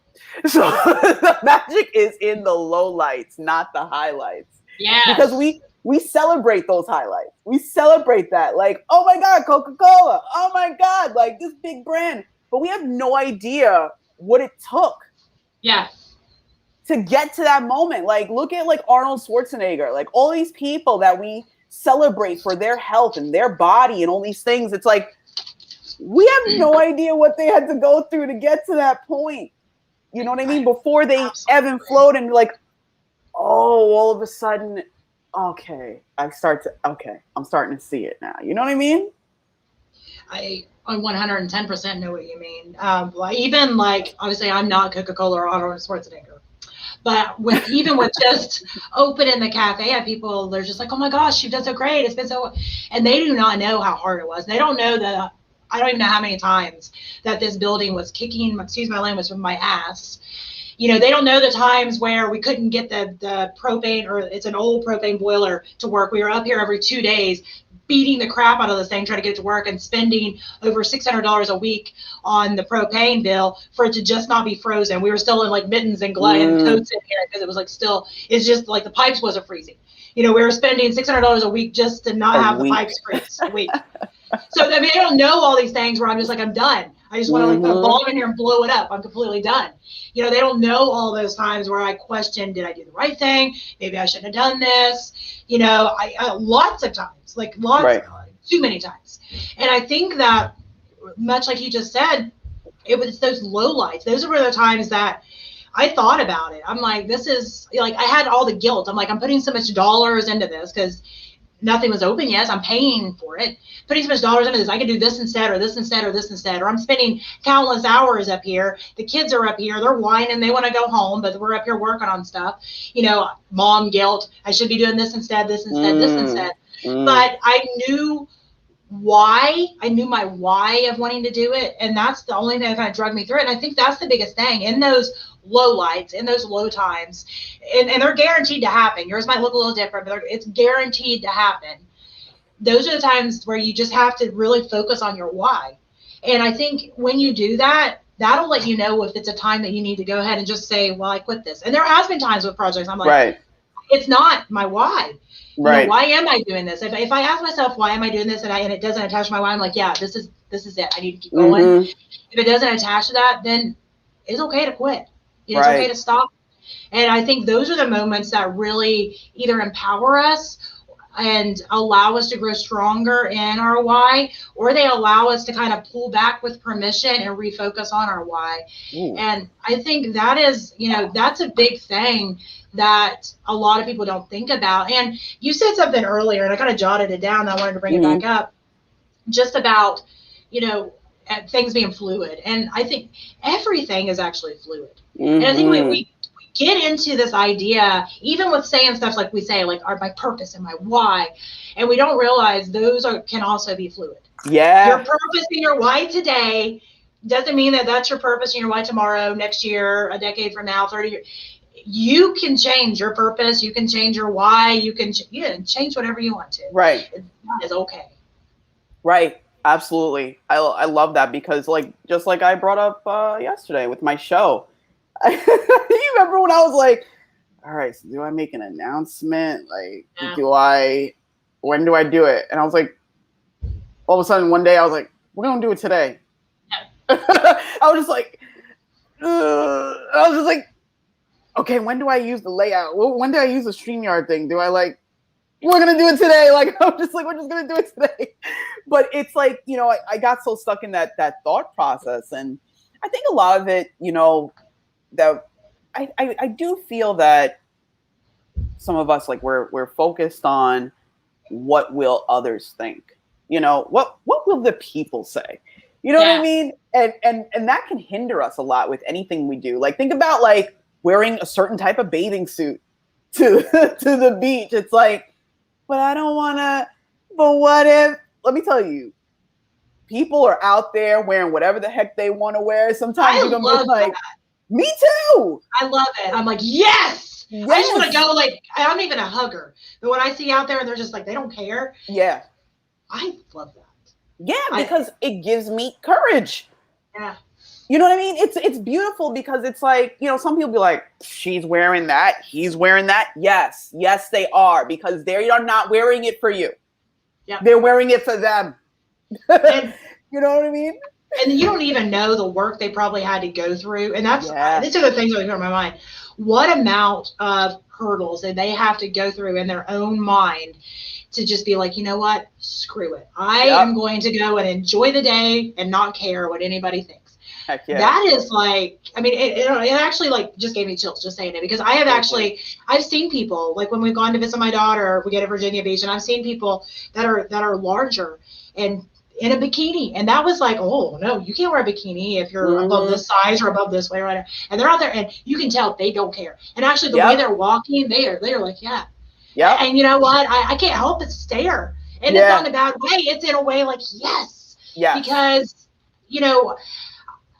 So the magic is in the lowlights, not the highlights. Yeah. Because we celebrate those highlights. We celebrate that. Like, oh my God, Coca-Cola. Oh my God, like this big brand. But we have no idea what it took. Yeah. To get to that moment. Like, look at like Arnold Schwarzenegger, like all these people that we celebrate for their health and their body and all these things. It's like, we have no idea what they had to go through to get to that point. You know what I mean? Before they ebb and flowed and like, oh, all of a sudden, okay, I'm starting to see it now. You know what I mean? I 110% know what you mean. Even like, obviously I'm not Coca-Cola or Arnold Schwarzenegger, but with just opening the cafe at people, they're just like, oh my gosh, she does so great. It's been so, and they do not know how hard it was. They don't know that. I don't even know how many times that this building was kicking, excuse my language, from my ass. You know, they don't know the times where we couldn't get the propane, or it's an old propane boiler, to work. We were up here every 2 days beating the crap out of this thing, trying to get it to work, and spending over $600 a week on the propane bill for it to just not be frozen. We were still in like mittens and gloves and coats in here because it was like it's just like the pipes wasn't freezing. You know, we were spending $600 a week just to not have the pipes freeze a week. So I mean, I don't know all these things where I'm just like, I'm done. I just want to like put a bomb in here and blow it up. I'm completely done. You know, they don't know all those times where I question, did I do the right thing? Maybe I shouldn't have done this. You know, I lots of times, like too many times. And I think that, much like you just said, it was those low lights. Those were the times that I thought about it. I'm like, this is like, I had all the guilt. I'm like, I'm putting so much dollars into this because nothing was open yet. So I'm paying for it, putting so much dollars into this. I could do this instead, or this instead, or this instead, or I'm spending countless hours up here. The kids are up here. They're whining. They want to go home, but we're up here working on stuff. You know, mom guilt. I should be doing this instead, this instead, this instead. But I knew why. I knew my why of wanting to do it. And that's the only thing that kind of drug me through it. And I think that's the biggest thing in those low lights, in those low times, and they're guaranteed to happen. Yours might look a little different, but it's guaranteed to happen. Those are the times where you just have to really focus on your why. And I think when you do that, that'll let you know if it's a time that you need to go ahead and just say, well, I quit this. And there has been times with projects I'm like, it's not my why. You know, why am I doing this? If I ask myself, why am I doing this, and it doesn't attach to my why, I'm like, yeah, this is it. I need to keep going. If it doesn't attach to that, then it's okay to quit. You know, it's okay to stop. And I think those are the moments that really either empower us and allow us to grow stronger in our why, or they allow us to kind of pull back with permission and refocus on our why. And I think that is, you know, that's a big thing that a lot of people don't think about. And you said something earlier, and I kind of jotted it down. I wanted to bring it back up, just about, you know, things being fluid. And I think everything is actually fluid. And I think we get into this idea, even with saying stuff like we say, like my purpose and my why, and we don't realize those can also be fluid. Your purpose and your why today doesn't mean that that's your purpose and your why tomorrow, next year, a decade from now, 30 years. you can change your purpose. You can change your why. You can change whatever you want to. Right. That is okay. Right. Absolutely. I love that because just like I brought up yesterday with my show. You remember when I was like, all right, so do I make an announcement? Like, when do I do it? And I was like, all of a sudden one day I was like, we're going to do it today. I was just like, okay, when do I use the layout? When do I use the StreamYard thing? Do I we're going to do it today. I'm just like, we're just going to do it today. But it's like, I got so stuck in that thought process. And I think a lot of it, that I do feel that some of us, we're focused on what will others think, what will the people say? You know what I mean? And that can hinder us a lot with anything we do. Think about wearing a certain type of bathing suit to the beach. It's like, but I don't want to, but what if, let me tell you, people are out there wearing whatever the heck they want to wear. Sometimes you're going to be like, me too. I love it. I'm like, yes. I just want to go I'm not even a hugger. But when I see out there and they're just they don't care. Yeah. I love that. Yeah, because it gives me courage. Yeah. You know what I mean? It's beautiful because it's some people be like, she's wearing that, he's wearing that. Yes, they are, because they are not wearing it for you. Yeah. They're wearing it for them. And, you know what I mean? And you don't even know the work they probably had to go through. And these are the things that are in my mind. What amount of hurdles that they have to go through in their own mind to just be like, you know what? Screw it. I am going to go and enjoy the day and not care what anybody thinks. Heck yeah. That is it actually just gave me chills just saying it, because I have I've seen people when we've gone to visit my daughter, we get to Virginia Beach, and I've seen people that are larger and in a bikini, and that was oh no, you can't wear a bikini if you're above this size or above this way, right? And they're out there, and you can tell they don't care. And actually, the way they're walking, they're like, yeah. And you know what? I can't help but stare, and it's not in a bad way. It's in a way yes, because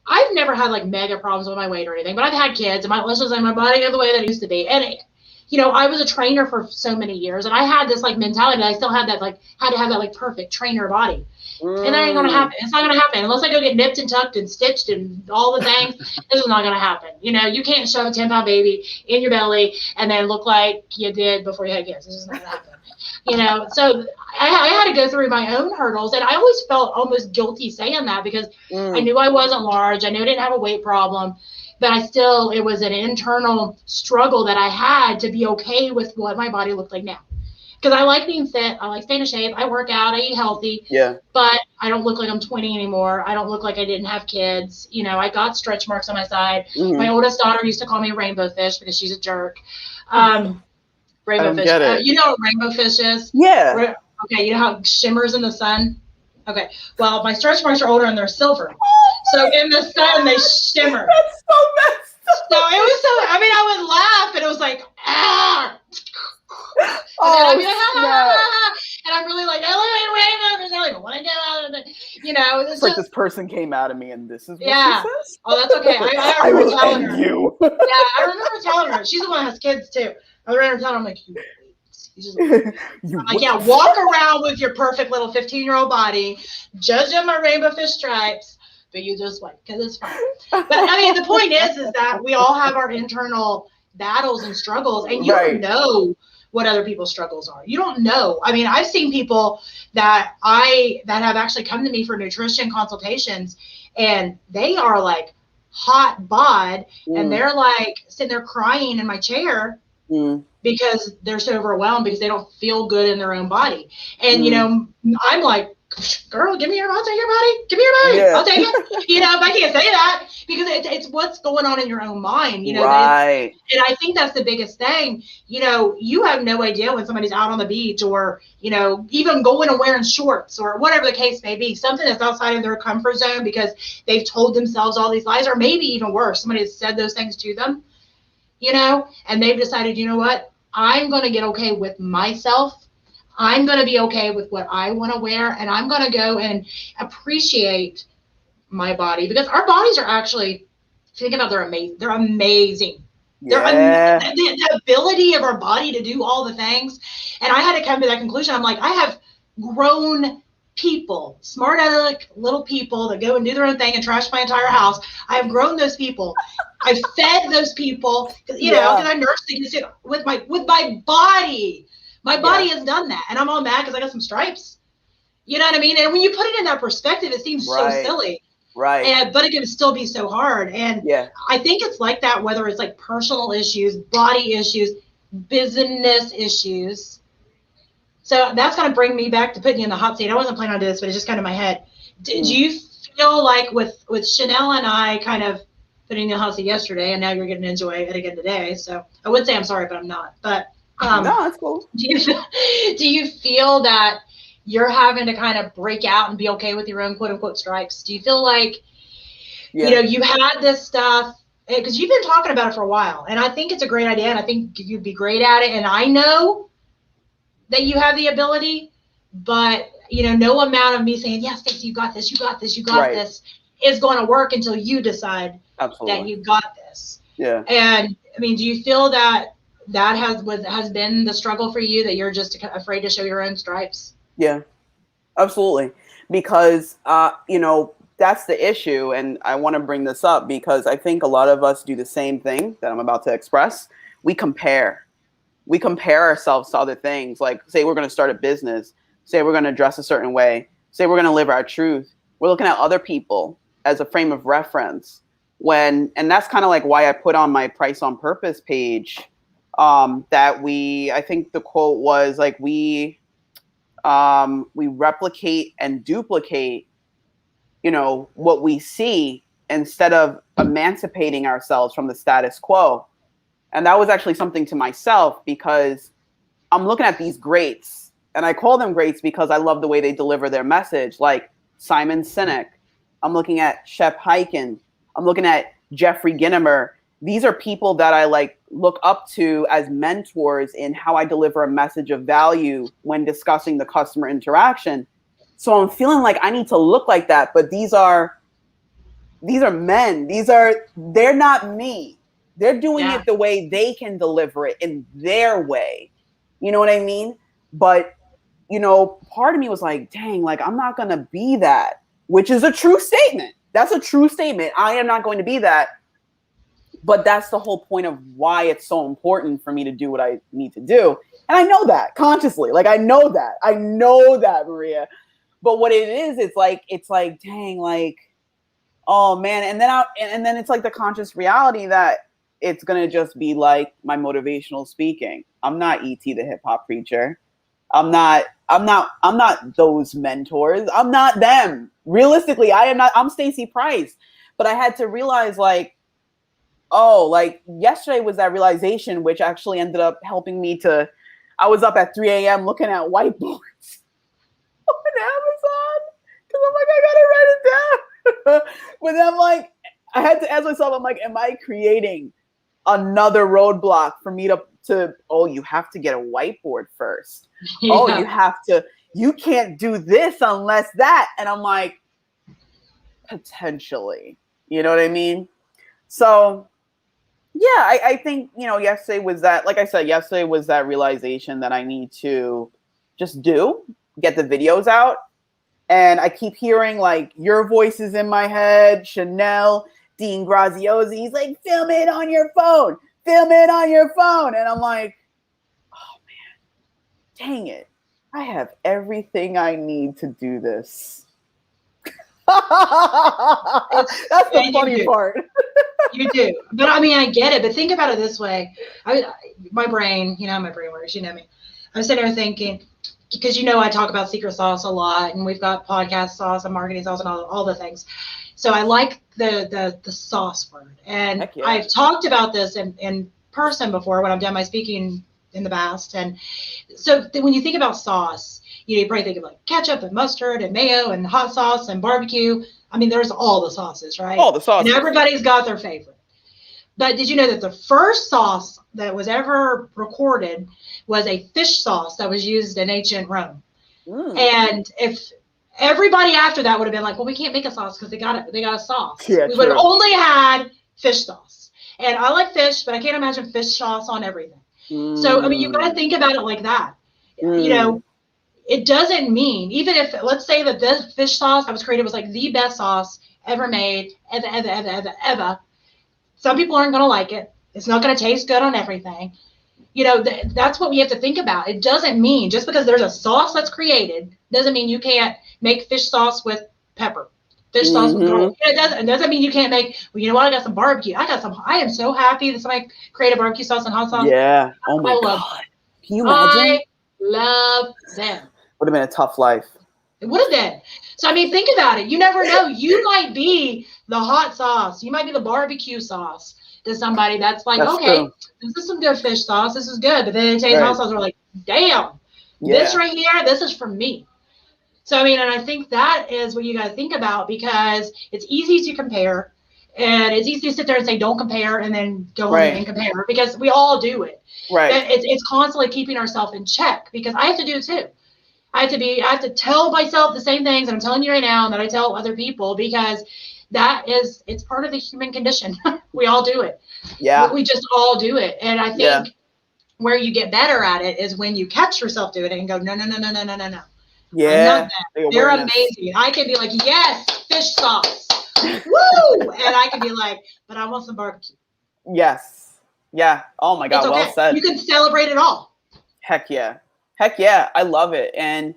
I've never had like mega problems with my weight or anything, but I've had kids, and my body is the way that it used to be. And I was a trainer for so many years, and I had this like mentality that I still had that had to have that like perfect trainer body. And that ain't gonna happen. It's not gonna happen unless I go get nipped and tucked and stitched and all the things. This is not gonna happen. You can't shove a 10-pound baby in your belly and then look like you did before you had kids. This is not gonna happen. So I had to go through my own hurdles, and I always felt almost guilty saying that, because I knew I wasn't large. I knew I didn't have a weight problem, but it was an internal struggle that I had to be okay with what my body looked like now. Because I like being fit, I like staying in shape, I work out, I eat healthy. Yeah. But I don't look like I'm 20 anymore. I don't look like I didn't have kids. I got stretch marks on my side. Mm-hmm. My oldest daughter used to call me rainbow fish because she's a jerk. Rainbow fish. You know what rainbow fish is? Yeah. Okay, you know how it shimmers in the sun? Okay. Well, my stretch marks are older and they're silver. So in the sun they shimmer. That's so messed up. So it was I would laugh, and it was like, ah. And I'd be like, and I'm really like, I want to get out of it. It's this person came out of me, and this is what she says. Oh, that's okay. I remember telling her. I remember telling her. She's the one that has kids too. I remember telling her, I'm like, walk around with your perfect little 15-year-old body, judging my rainbow fish stripes, but you just wait, because it's fine. But the point is that we all have our internal battles and struggles, and you don't know what other people's struggles are. You don't know. I've seen people that have actually come to me for nutrition consultations, and they are like hot bod, and they're like sitting there crying in my chair because they're so overwhelmed because they don't feel good in their own body. And I'm like, girl, I'll take your body. Give me your body. Yeah. I'll take it. If I can't say that, because it's what's going on in your own mind, Right. And I think that's the biggest thing. You have no idea when somebody's out on the beach, or, even going and wearing shorts, or whatever the case may be, something that's outside of their comfort zone because they've told themselves all these lies, or maybe even worse, somebody has said those things to them, and they've decided, you know what, I'm going to get okay with myself. I'm going to be okay with what I want to wear, and I'm going to go and appreciate my body, because our bodies are actually, if you think about it, they're amazing. Yeah. The ability of our body to do all the things. And I had to come to that conclusion. I'm like, I have grown people, smart aleck little people that go and do their own thing and trash my entire house. I have grown those people. I fed those people, you know, because I nursed things with my body. My body has done that, and I'm all mad because I got some stripes. You know what I mean? And when you put it in that perspective, it seems so silly. Right. But it can still be so hard. And I think it's like that, whether it's like personal issues, body issues, business issues. So that's going to bring me back to putting you in the hot seat. I wasn't planning on doing this, but it's just kind of in my head. Do you feel like with Chanel and I kind of putting you in the hot seat yesterday, and now you're getting to enjoy it again today? So I would say I'm sorry, but I'm not. But no, that's cool. Do you feel that you're having to kind of break out and be okay with your own quote unquote stripes? Do you feel like, you know, you had this stuff, because you've been talking about it for a while, and I think it's a great idea, and I think you'd be great at it, and I know that you have the ability, but, you know, no amount of me saying, yes, Stacey, you got this, you got this, you got this, is going to work until you decide that you got this. Yeah. And, I mean, do you feel that has been the struggle for you, that you're just afraid to show your own stripes? Yeah, absolutely. Because, you know, that's the issue. And I want to bring this up because I think a lot of us do the same thing that I'm about to express. We compare ourselves to other things. Like, say we're going to start a business, say we're going to dress a certain way, say we're going to live our truth. We're looking at other people as a frame of reference. And that's kind of like why I put on my Price on Purpose page, that I think the quote was like, we replicate and duplicate, you know, what we see instead of emancipating ourselves from the status quo. And that was actually something to myself, because I'm looking at these greats, and I call them greats because I love the way they deliver their message, like Simon Sinek. I'm looking at Shep Hyken. I'm looking at Jeffrey Gitomer. These are people that I look up to as mentors in how I deliver a message of value when discussing the customer interaction. So I'm feeling like I need to look like that, but these are men. They're not me. They're doing it the way they can deliver it in their way. You know what I mean? But, you know, part of me was like, dang, like, I'm not going to be that, which is a true statement. That's a true statement. I am not going to be that. But that's the whole point of why it's so important for me to do what I need to do. And I know that consciously. Like, I know that, Maria. But what it is, it's like, dang, like, oh man. And then it's like the conscious reality that it's going to just be like my motivational speaking. I'm not E.T. the hip hop preacher. I'm not those mentors. I'm not them. Realistically, I am not. I'm Stacey Price. But I had to realize, like, oh, like yesterday was that realization, which actually ended up helping me I was up at 3 a.m. looking at whiteboards on Amazon because I'm like, I gotta write it down. But then I'm like, I had to ask myself, I'm like, am I creating another roadblock for me to oh, you have to get a whiteboard first. Yeah. Oh, you can't do this unless that. And I'm like, potentially, you know what I mean? So yeah, I think, you know, yesterday was that, like I said, yesterday was that realization that I need to just get the videos out. And I keep hearing like your voices in my head, Chanel, Dean Graziosi. He's like, film it on your phone. And I'm like, oh man, dang it. I have everything I need to do this. That's the funny part. You do. But I mean, I get it. But think about it this way. My brain, you know how my brain works. You know me. I'm sitting there thinking, because, you know, I talk about secret sauce a lot, and we've got podcast sauce and marketing sauce and all the things. So I like the sauce word. And yeah. I've talked about this in person before when I've done my speaking in the past. And so when you think about sauce, you probably think of like ketchup and mustard and mayo and hot sauce and barbecue. I mean, there's all the sauces, right? All the sauces. And everybody's got their favorite. But did you know that the first sauce that was ever recorded was a fish sauce that was used in ancient Rome? And if everybody after that would have been like, well, we can't make a sauce because they got a sauce. Yeah, we would have only had fish sauce. And I like fish, but I can't imagine fish sauce on everything. So, I mean, you've got to think about it like that. You know, it doesn't mean, even if, let's say that this fish sauce that was created was like the best sauce ever made, ever. Some people aren't going to like it. It's not going to taste good on everything. You know, that's what we have to think about. It doesn't mean just because there's a sauce that's created doesn't mean you can't make fish sauce with pepper. Fish sauce with garlic. It doesn't mean you can't make, well, you know what? I got some barbecue. I am so happy that somebody created barbecue sauce and hot sauce. Yeah. Oh my God. Can you imagine? I love them. Would have been a tough life. It would have been. So, I mean, think about it. You never know. You might be the hot sauce. You might be the barbecue sauce to somebody that's like, okay, true. This is some good fish sauce. This is good. But then they taste hot sauce and we're like, damn, this right here, this is for me. So, I mean, and I think that is what you got to think about, because it's easy to compare, and it's easy to sit there and say, don't compare, and then go on and compare, because we all do it. Right. It's constantly keeping ourselves in check, because I have to do it too. I have to tell myself the same things that I'm telling you right now that I tell other people, because it's part of the human condition. We all do it. Yeah. We just all do it. And I think where you get better at it is when you catch yourself doing it and go, no. Yeah. They're amazing. I can be like, yes, fish sauce. Woo! And I can be like, but I want some barbecue. Yes. Yeah. Oh my God. Well said. You can celebrate it all. Heck yeah. Heck yeah. I love it. And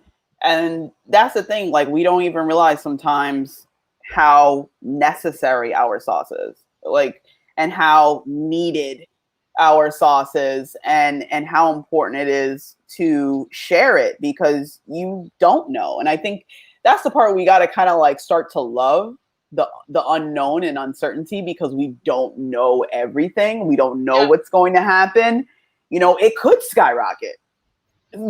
that's the thing. Like, we don't even realize sometimes how necessary our sauce is, like, and how needed our sauce is, and how important it is to share it, because you don't know. And I think that's the part we got to kind of like start to love the unknown and uncertainty, because we don't know everything. We don't know what's going to happen. You know, it could skyrocket.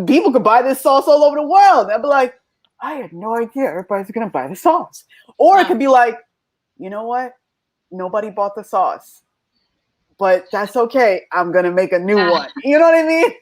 People could buy this sauce all over the world. They'll be like, I had no idea everybody's going to buy the sauce. Or it could be like, you know what? Nobody bought the sauce, but that's okay. I'm going to make a new one. You know what I mean?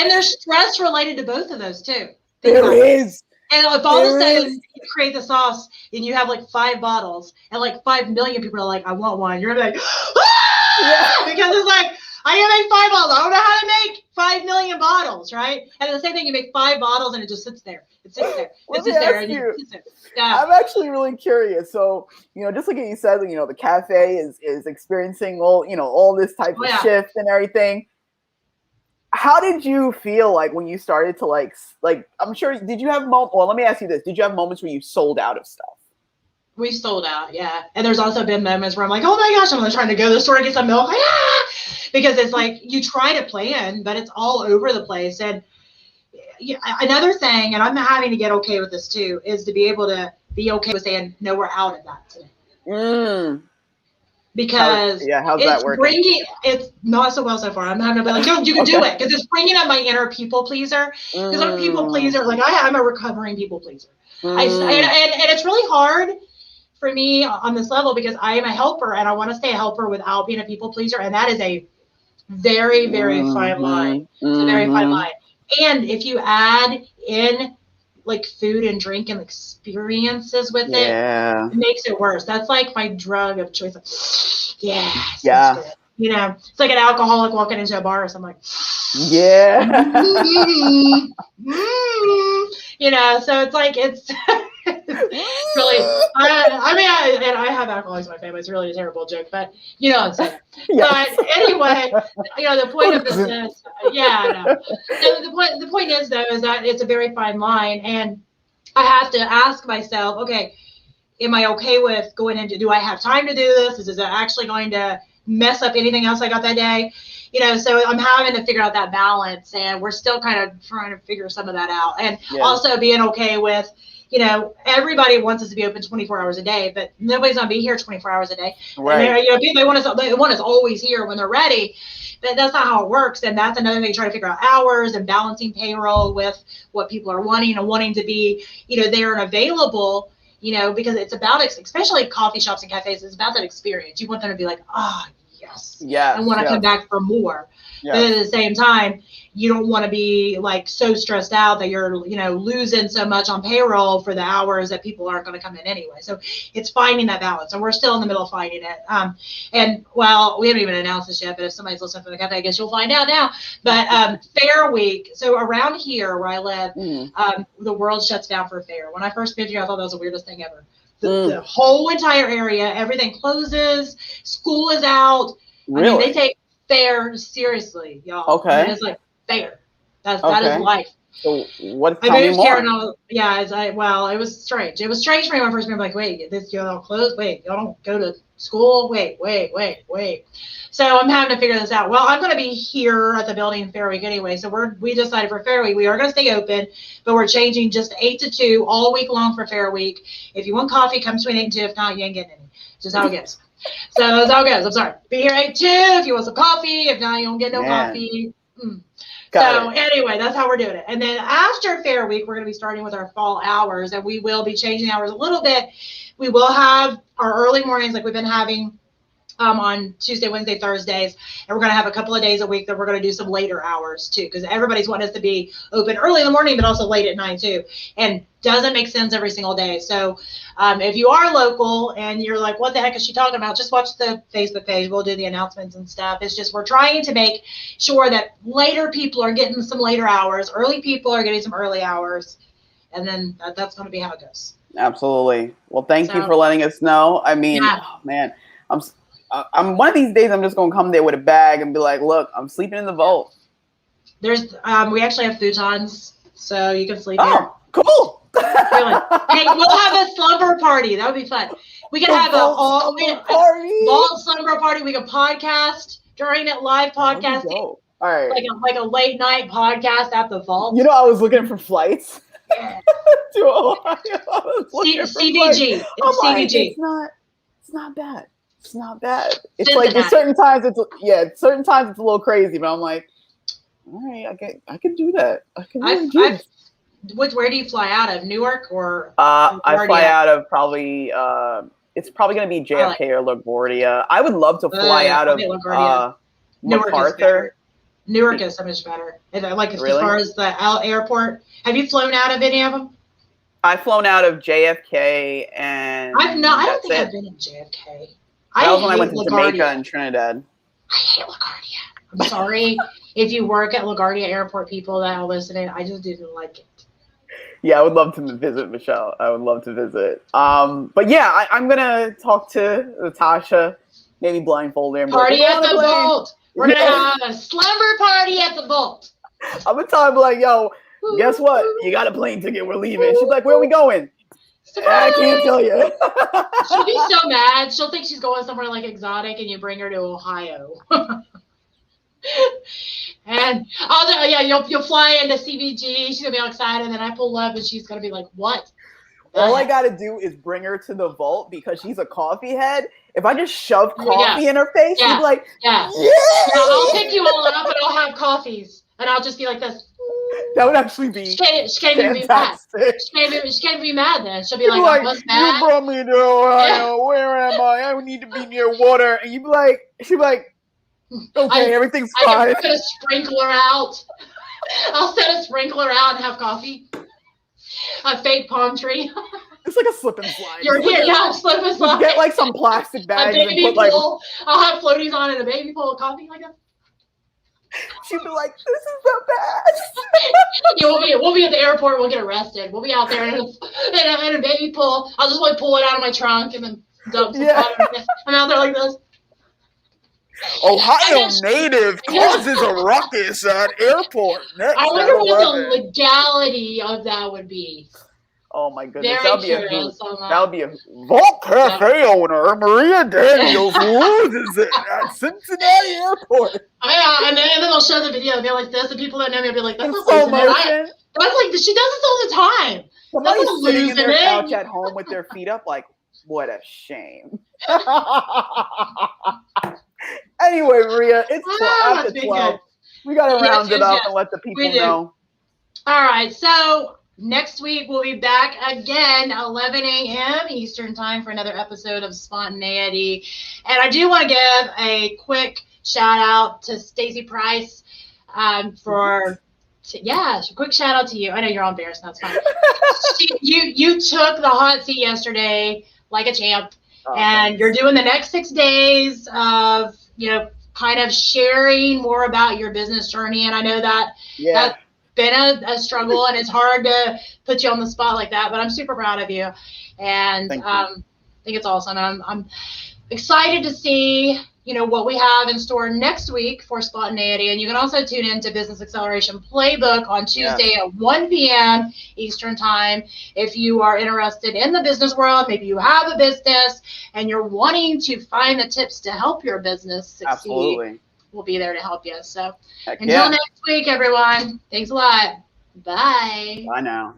And there's stress related to both of those too. There is. And if all of a sudden you create the sauce and you have like 5 bottles and like 5 million people are like, I want one. You're going to be like, ah! Because it's like, I can make 5 bottles. I don't know how to make 5 million bottles, right? And the same thing, you make 5 bottles and it just sits there. It sits there. It sits there. And it sits there. Yeah. I'm actually really curious. So, you know, just like you said, you know, the cafe is experiencing all this type of shift and everything. How did you feel like when you started to like, I'm sure, did you have well, let me ask you this. Did you have moments where you sold out of stuff? We sold out, yeah. And there's also been moments where I'm like, oh my gosh, I'm trying to go to the store and get some milk. Because it's like, you try to plan, but it's all over the place. And another thing, and I'm having to get okay with this too, is to be able to be okay with saying, no, we're out of that today. Because how's that working? It's not so well so far. I'm having to be like, no, you can do it. Because it's bringing up my inner people pleaser. Because I'm a people pleaser. Like, I'm a recovering people pleaser. And it's really hard for me on this level, because I am a helper and I want to stay a helper without being a people pleaser. And that is a very, very fine line. It's a very fine line. And if you add in like food and drink and experiences with it makes it worse. That's like my drug of choice. Like, you know, it's like an alcoholic walking into a bar or something. You know, so it's like, it's really, I have alcoholics in my family. It's really a terrible joke, but you know what I'm saying. But anyway, you know, the point of this is, the point is though, is that it's a very fine line, and I have to ask myself, okay, am I okay with going into, do I have time to do this? Is it actually going to mess up anything else I got that day? You know, so I'm having to figure out that balance, and we're still kind of trying to figure some of that out. And also being okay with, you know, everybody wants us to be open 24 hours a day, but nobody's going to be here 24 hours a day. Right. And you know, they want us always here when they're ready, but that's not how it works. And that's another thing, trying to figure out hours and balancing payroll with what people are wanting and wanting to be, you know, there and available, you know, because it's about, especially coffee shops and cafes, it's about that experience. You want them to be like, oh, yes. Yes. And want to come back for more. Yes. But at the same time, you don't want to be like so stressed out that you're, you know, losing so much on payroll for the hours that people aren't going to come in anyway. So it's finding that balance. And we're still in the middle of finding it. And well, we haven't even announced this yet, but if somebody's listening from the cafe, I guess you'll find out now. But Fair Week. So around here where I live, the world shuts down for Fair. When I first moved here, I thought that was the weirdest thing ever. The whole entire area, everything closes, school is out. Really? I mean, they take Fair seriously, y'all. Okay. I mean, it's like Fair. That is life. So what? I moved here and it was strange. It was strange for me when I first moved. Like, wait, y'all don't close? Wait, y'all don't go to school? Wait. So I'm having to figure this out. Well, I'm going to be here at the building Fair Week anyway. So we decided for Fair Week we are going to stay open, but we're changing just 8 to 2 all week long for Fair Week. If you want coffee, come between 8 and 2. If not, you ain't getting any. Just how it goes. So that's how it goes. I'm sorry. Be here 8 to 2 if you want some coffee. If not, you don't get no coffee. Anyway, that's how we're doing it. And then after Fair Week, we're going to be starting with our fall hours, and we will be changing the hours a little bit. We will have our early mornings like we've been having on Tuesday, Wednesday, Thursdays, and we're going to have a couple of days a week that we're going to do some later hours too, because everybody's wanting us to be open early in the morning, but also late at night too, and doesn't make sense every single day. So if you are local and you're like, what the heck is she talking about? Just watch the Facebook page. We'll do the announcements and stuff. It's just we're trying to make sure that later people are getting some later hours, early people are getting some early hours, and then that's going to be how it goes. Absolutely. Well, thank you for letting us know. I mean, oh, man, I'm one of these days I'm just gonna come there with a bag and be like, look, I'm sleeping in the vault. There's we actually have futons, so you can sleep here. Cool. Really? Hey, we'll have a slumber party. That would be fun. We can have a vault slumber party. We can podcast during it, live podcasting. All right. Like a late night podcast at the vault. You know, I was looking for flights to Ohio. CVG. It's CVG. It's not bad. It's not bad. It's Cincinnati. Like at certain times it's a little crazy, but I'm like, all right, I can do that. I can really do it. Where do you fly out of? Newark or? I fly out of probably. It's probably going to be JFK or LaGuardia. I would love to fly out of MacArthur. Newark is so much better. As far as the airport, have you flown out of any of them? I've flown out of JFK and. I don't think I've been in JFK. That was when I went to Jamaica and Trinidad. I hate LaGuardia. I'm sorry if you work at LaGuardia Airport, people that are listening. I just didn't like it. Yeah, I would love to visit, Michelle. I would love to visit. But yeah, I'm gonna talk to Natasha, maybe blindfold her. Party at the vault. We're gonna have a slumber party at the vault. I'm gonna tell her like, yo, guess what? You got a plane ticket. We're leaving. She's like, where are we going? I can't tell you. She'll be so mad. She'll think she's going somewhere like exotic, and you bring her to Ohio. And you'll fly into CVG. She's gonna be all excited, and then I pull up, and she's gonna be like, "What?" All I gotta do is bring her to the vault because she's a coffee head. If I just shove coffee in her face, she'd be like, "Yeah." I'll pick you all up, and I'll have coffees, and I'll just be like this. That would actually be she can't even be mad. She can't be mad then. She'll be like, I was mad. You brought me to Ohio. Where am I? I need to be near water. And she'd be like, okay, everything's fine. I'm going to sprinkler out. I'll set a sprinkler out and have coffee. A fake palm tree. It's like a slip and slide. Slip and slide. Get like some plastic bags. A baby pool. I'll have floaties on and a baby pool of coffee like that. She'd be like, this is the best. We'll be at the airport. We'll get arrested. We'll be out there in a baby pool. I'll just pull it out of my trunk and then dump some water. I'm out there like this. Ohio native causes a ruckus at airport. I wonder what the legality of that would be. Oh my goodness, that would be a Vault Cafe owner Maria Daniels loses it at Cincinnati Airport. And then they'll show the video. They'll be like this, and people that know me will be like, "That's not slow motion." That's like she does this all the time. Somebody's sitting in their couch at home with their feet up, like, what a shame. Anyway, Maria, it's 12. We got to round it up and let the people know. All right, so Next week, we'll be back again, 11 a.m. Eastern time for another episode of Spontaneity. And I do want to give a quick shout out to Stacey Price quick shout out to you. I know you're all embarrassed. That's fine. You took the hot seat yesterday like a champ. And you're doing the next 6 days of, kind of sharing more about your business journey. And I know that that's been a struggle, and it's hard to put you on the spot like that, but I'm super proud of you. And I think it's awesome. And I'm excited to see, what we have in store next week for Spontaneity. And you can also tune in to Business Acceleration Playbook on Tuesday at 1 p.m. Eastern time. If you are interested in the business world, maybe you have a business and you're wanting to find the tips to help your business succeed. Absolutely. We'll be there to help you. So until next week, everyone, thanks a lot. Bye. Bye now.